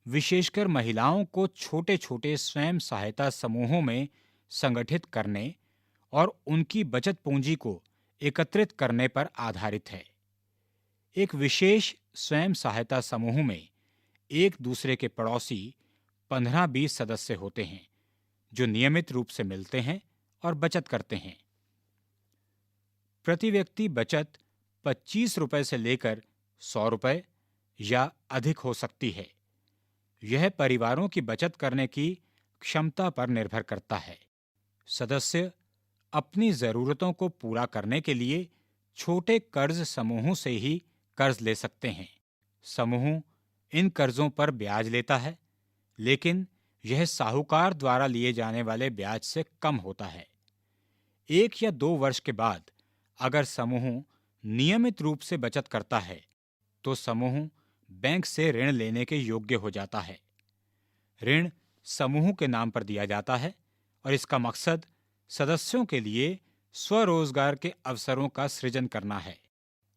विशेषकर महिलाओं को छोटे छोटे स्वयं सहायता समूहों में संगठित करने और उनकी बचत पूंजी को एकत्रित करने पर आधारित है। एक विशेष स्वयं सहायता समूह में एक दूसरे के पड़ोसी 15-20 सदस्य होते हैं जो नियमित रूप से मिलते हैं और बचत करते हैं। प्रति व्यक्ति बचत 25 रुपए से लेकर 100 रुपए या अधिक हो सकती है। यह परिवारों की बचत करने की क्षमता पर निर्भर करता है। सदस्य अपनी जरूरतों को पूरा करने के लिए छोटे कर्ज समूहों से ही कर्ज ले सकते हैं। समूह इन कर्जों पर ब्याज लेता है, लेकिन यह साहूकार द्वारा लिए जाने वाले ब्याज से कम होता है। 1 या 2 वर्ष के बाद अगर समूह नियमित रूप से बचत करता है तो समूह बैंक से ऋण लेने के योग्य हो जाता है। ऋण समूह के नाम पर दिया जाता है और इसका मकसद सदस्यों के लिए स्वरोजगार के अवसरों का सृजन करना है।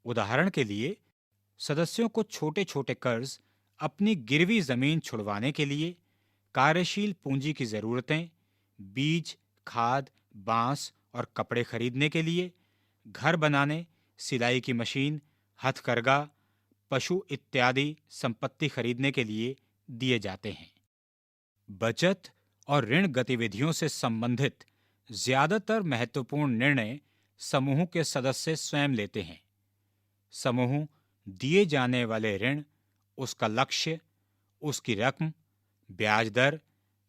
उदाहरण के लिए, सदस्यों को छोटे छोटे कर्ज अपनी गिरवी जमीन छुड़वाने के लिए, कार्यशील पूंजी की जरूरतें, बीज, खाद, बांस और कपड़े खरीदने के लिए, घर बनाने, सिलाई की मशीन, हथकरघा, पशु इत्यादि संपत्ति खरीदने के लिए दिए जाते हैं। बचत और ऋण गतिविधियों से संबंधित ज्यादातर महत्वपूर्ण निर्णय समूह के सदस्य स्वयं लेते हैं। समूह दिए जाने वाले ऋण, उसका लक्ष्य, उसकी रकम, ब्याज दर,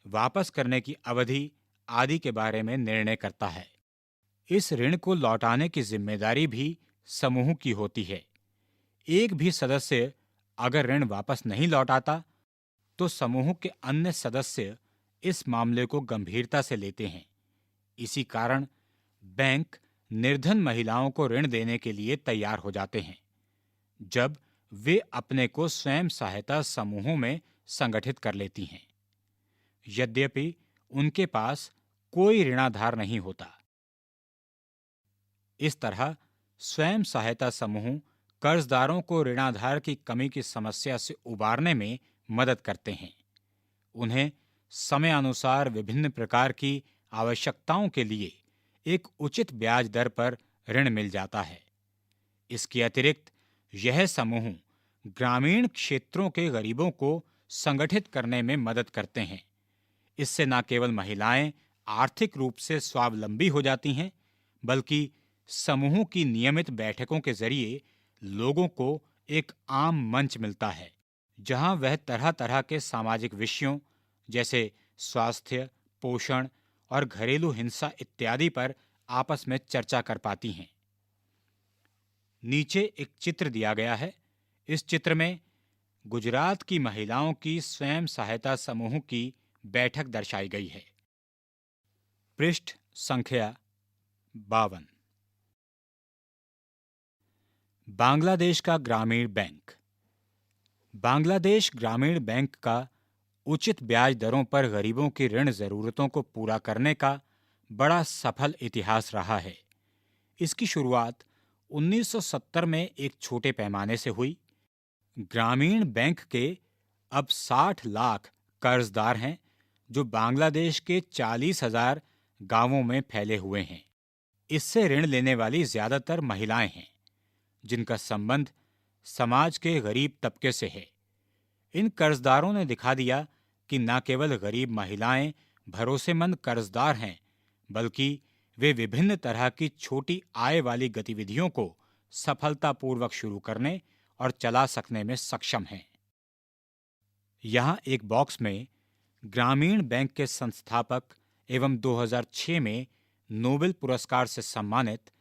वापस करने की अवधि आदि के बारे में निर्णय करता है। इस ऋण को लौटाने की जिम्मेदारी भी समूह की होती है। एक भी सदस्य अगर ऋण वापस नहीं लौटाता तो समूह के अन्य सदस्य इस मामले को गंभीरता से लेते हैं। इसी कारण बैंक निर्धन महिलाओं को ऋण देने के लिए तैयार हो जाते हैं जब वे अपने को स्वयं सहायता समूहों में संगठित कर लेती हैं। यद्यपि उनके पास कोई ऋणाधार नहीं होता। इस तरह स्वयं सहायता समूह कर्जदारों को ऋणाधार की कमी की समस्या से उबारने में मदद करते हैं। उन्हें समयानुसार विभिन्न प्रकार की आवश्यकताओं के लिए एक उचित ब्याज दर पर ऋण मिल जाता है। इसके अतिरिक्त यह समूह ग्रामीण क्षेत्रों के गरीबों को संगठित करने में मदद करते हैं। इससे न केवल महिलाएं आर्थिक रूप से स्वावलंबी हो जाती हैं, बल्कि समूह की नियमित बैठकों के जरिए लोगों को एक आम मंच मिलता है जहां वह तरह तरह के सामाजिक विषयों जैसे स्वास्थ्य, पोषण और घरेलू हिंसा इत्यादि पर आपस में चर्चा कर पाती हैं। नीचे एक चित्र दिया गया है। इस चित्र में गुजरात की महिलाओं की स्वयं सहायता समूह की बैठक दर्शाई गई है। पृष्ठ संख्या 52। बांग्लादेश का ग्रामीण बैंक। बांग्लादेश ग्रामीण बैंक का उचित ब्याज दरों पर गरीबों की ऋण जरूरतों को पूरा करने का बड़ा सफल इतिहास रहा है। इसकी शुरुआत 1970 में एक छोटे पैमाने से हुई। ग्रामीण बैंक के अब 60 लाख कर्जदार हैं जो बांग्लादेश के 40,000 गांवों में फैले हुए हैं। इससे ऋण लेने वाली ज्यादातर महिलाएं हैं जिनका संबंध समाज के गरीब तबके से है। इन कर्जदारों ने दिखा दिया कि न केवल गरीब महिलाएं भरोसेमंद कर्जदार हैं, बल्कि वे विभिन्न तरह की छोटी आय वाली गतिविधियों को सफलतापूर्वक शुरू करने और चला सकने में सक्षम हैं। यहाँ एक बॉक्स में ग्रामीण बैंक के संस्थापक एवं 2006 में नोबेल पुरस्कार से सम्मानित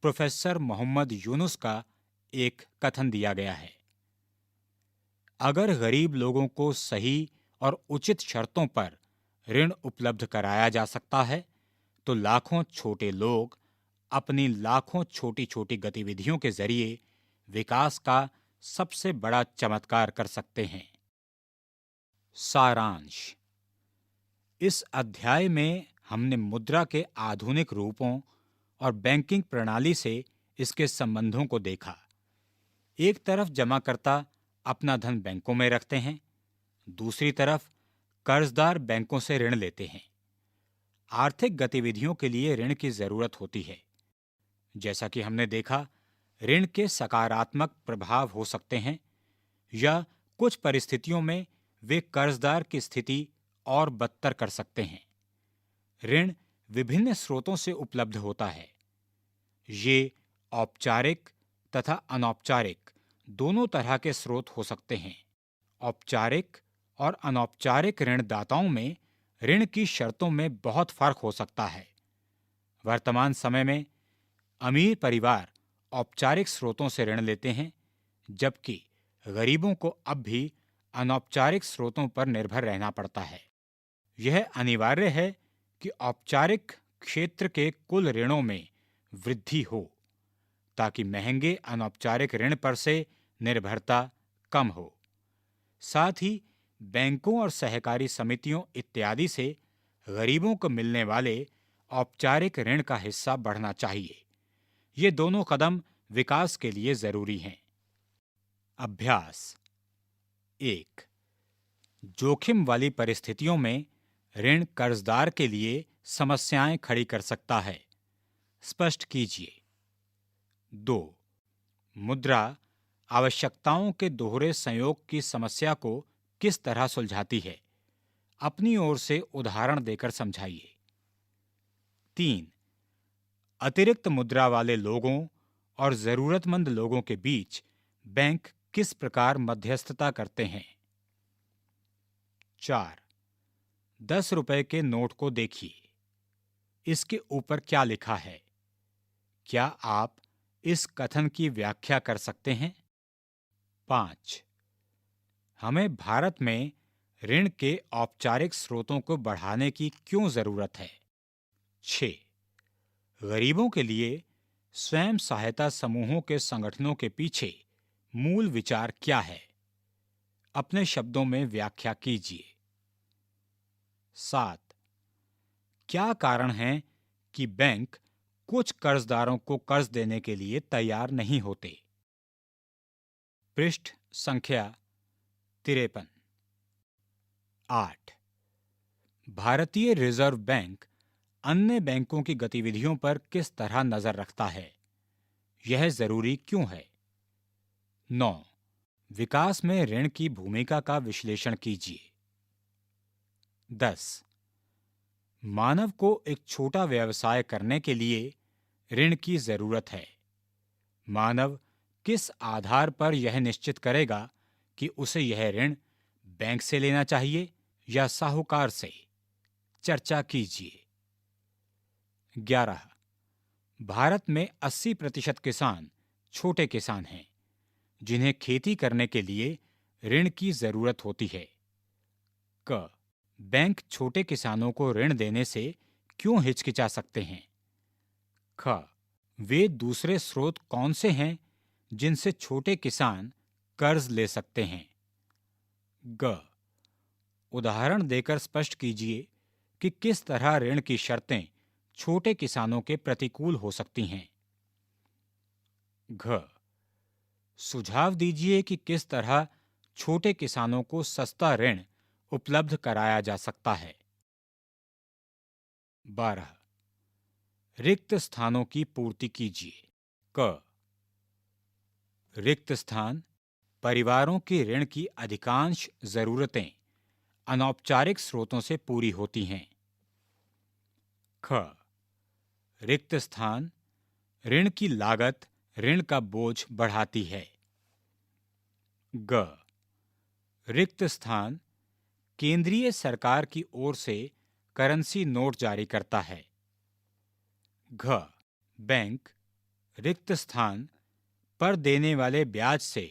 प्रोफेसर मोहम्मद यूनुस का एक कथन दिया गया है। अगर गरीब लोगों को सही और उचित शर्तों पर ऋण उपलब्ध कराया जा सकता है तो लाखों छोटे लोग अपनी लाखों छोटी छोटी गतिविधियों के जरिए विकास का सबसे बड़ा चमत्कार कर सकते हैं। सारांश। इस अध्याय में हमने मुद्रा के आधुनिक रूपों और बैंकिंग प्रणाली से इसके संबंधों को देखा। एक तरफ जमाकर्ता अपना धन बैंकों में रखते हैं, दूसरी तरफ कर्जदार बैंकों से ऋण लेते हैं। आर्थिक गतिविधियों के लिए ऋण की जरूरत होती है। जैसा कि हमने देखा, ऋण के सकारात्मक प्रभाव हो सकते हैं या कुछ परिस्थितियों में वे कर्जदार की स्थिति और बदतर कर सकते हैं। ऋण विभिन्न स्रोतों से उपलब्ध होता है। ये औपचारिक तथा अनौपचारिक दोनों तरह के स्रोत हो सकते हैं। औपचारिक और अनौपचारिक ऋणदाताओं में ऋण की शर्तों में बहुत फर्क हो सकता है। वर्तमान समय में अमीर परिवार औपचारिक स्रोतों से ऋण लेते हैं, जबकि गरीबों को अब भी अनौपचारिक स्रोतों पर निर्भर रहना पड़ता है। यह अनिवार्य है कि औपचारिक क्षेत्र के कुल ऋणों में वृद्धि हो, ताकि महंगे अनौपचारिक ऋण पर से निर्भरता कम हो। साथ ही बैंकों और सहकारी समितियों इत्यादि से गरीबों को मिलने वाले औपचारिक ऋण का हिस्सा बढ़ना चाहिए। ये दोनों कदम विकास के लिए जरूरी हैं। अभ्यास 1। जोखिम वाली परिस्थितियों में ऋण कर्जदार के लिए समस्याएं खड़ी कर सकता है। स्पष्ट कीजिए। 2। मुद्रा आवश्यकताओं के दोहरे संयोग की समस्या को किस तरह सुलझाती है? अपनी ओर से उदाहरण देकर समझाइए। 3। अतिरिक्त मुद्रा वाले लोगों और जरूरतमंद लोगों के बीच बैंक किस प्रकार मध्यस्थता करते हैं? 4। 10 रुपए के नोट को देखिए। इसके ऊपर क्या लिखा है? क्या आप इस कथन की व्याख्या कर सकते हैं? 5। हमें भारत में ऋण के औपचारिक स्रोतों को बढ़ाने की क्यों जरूरत है? 6। गरीबों के लिए स्वयं सहायता समूहों के संगठनों के पीछे मूल विचार क्या है? अपने शब्दों में व्याख्या कीजिए। 7। क्या कारण है कि बैंक कुछ कर्जदारों को कर्ज देने के लिए तैयार नहीं होते? पृष्ठ संख्या 53। 8। भारतीय रिजर्व बैंक अन्य बैंकों की गतिविधियों पर किस तरह नजर रखता है? यह जरूरी क्यों है? 9। विकास में ऋण की भूमिका का विश्लेषण कीजिए। 10। मानव को एक छोटा व्यवसाय करने के लिए ऋण की जरूरत है। मानव किस आधार पर यह निश्चित करेगा कि उसे यह ऋण बैंक से लेना चाहिए या साहूकार से? चर्चा कीजिए। 11। भारत में 80% किसान छोटे किसान हैं, जिन्हें खेती करने के लिए ऋण की जरूरत होती है। क। बैंक छोटे किसानों को ऋण देने से क्यों हिचकिचा सकते हैं? ख। वे दूसरे स्रोत कौन से हैं जिनसे छोटे किसान कर्ज ले सकते हैं? ग। उदाहरण देकर स्पष्ट कीजिए कि किस तरह ऋण की शर्तें छोटे किसानों के प्रतिकूल हो सकती हैं। घ। सुझाव दीजिए कि किस तरह छोटे किसानों को सस्ता ऋण उपलब्ध कराया जा सकता है। 12। रिक्त स्थानों की पूर्ति कीजिए। क। रिक्त स्थान परिवारों की ऋण की अधिकांश जरूरतें अनौपचारिक स्रोतों से पूरी होती हैं। ख। रिक्त स्थान ऋण की लागत ऋण का बोझ बढ़ाती है। ग। रिक्त स्थान केंद्रीय सरकार की ओर से करेंसी नोट जारी करता है। घ। बैंक रिक्त स्थान पर देने वाले ब्याज से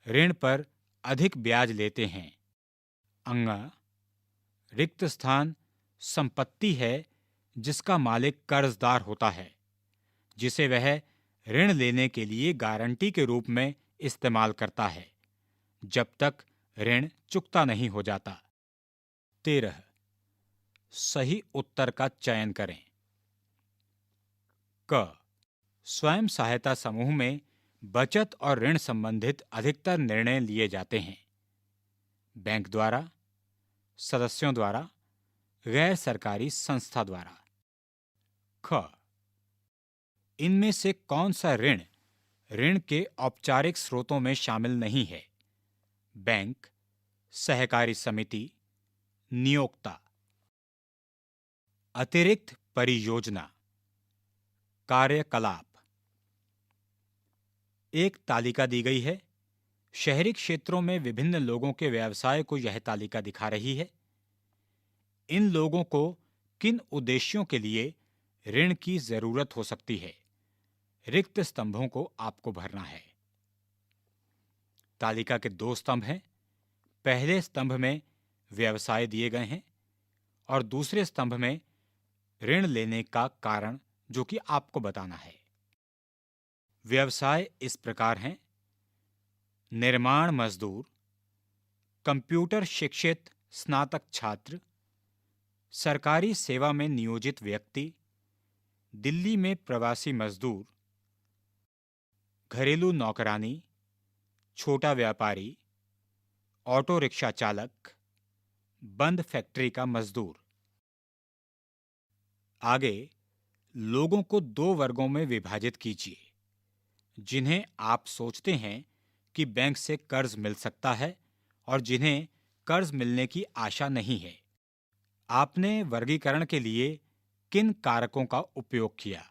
ऋण पर अधिक ब्याज लेते हैं। अंगा रिक्त स्थान संपत्ति है जिसका मालिक कर्जदार होता है, जिसे वह ऋण लेने के लिए गारंटी के रूप में इस्तेमाल करता है, जब तक ऋण चुकता नहीं हो जाता। 13। सही उत्तर का चयन करें। क। स्वयं सहायता समूह में बचत और ऋण संबंधित अधिकतर निर्णय लिए जाते हैं। बैंक द्वारा, सदस्यों द्वारा, गैर सरकारी संस्था द्वारा। ख। इनमें से कौन सा ऋण ऋण के औपचारिक स्रोतों में शामिल नहीं है? बैंक, सहकारी समिति, नियोक्ता। अतिरिक्त परियोजना कार्यकलाप। एक तालिका दी गई है। शहरी क्षेत्रों में विभिन्न लोगों के व्यवसाय को यह तालिका दिखा रही है। इन लोगों को किन उद्देश्यों के लिए ऋण की जरूरत हो सकती है? रिक्त स्तंभों को आपको भरना है। तालिका के 2 स्तंभ हैं। पहले स्तंभ में व्यवसाय दिए गए हैं और दूसरे स्तंभ में ऋण लेने का कारण जो कि आपको बताना है। व्यवसाय इस प्रकार हैं: निर्माण मजदूर, कंप्यूटर शिक्षित स्नातक छात्र, सरकारी सेवा में नियोजित व्यक्ति, दिल्ली में प्रवासी मजदूर, घरेलू नौकरानी, छोटा व्यापारी, ऑटो रिक्शा चालक, बंद फैक्ट्री का मजदूर। आगे लोगों को दो वर्गों में विभाजित कीजिए जिन्हें आप सोचते हैं कि बैंक से कर्ज मिल सकता है और जिन्हें कर्ज मिलने की आशा नहीं है। आपने वर्गीकरण के लिए किन कारकों का उपयोग किया?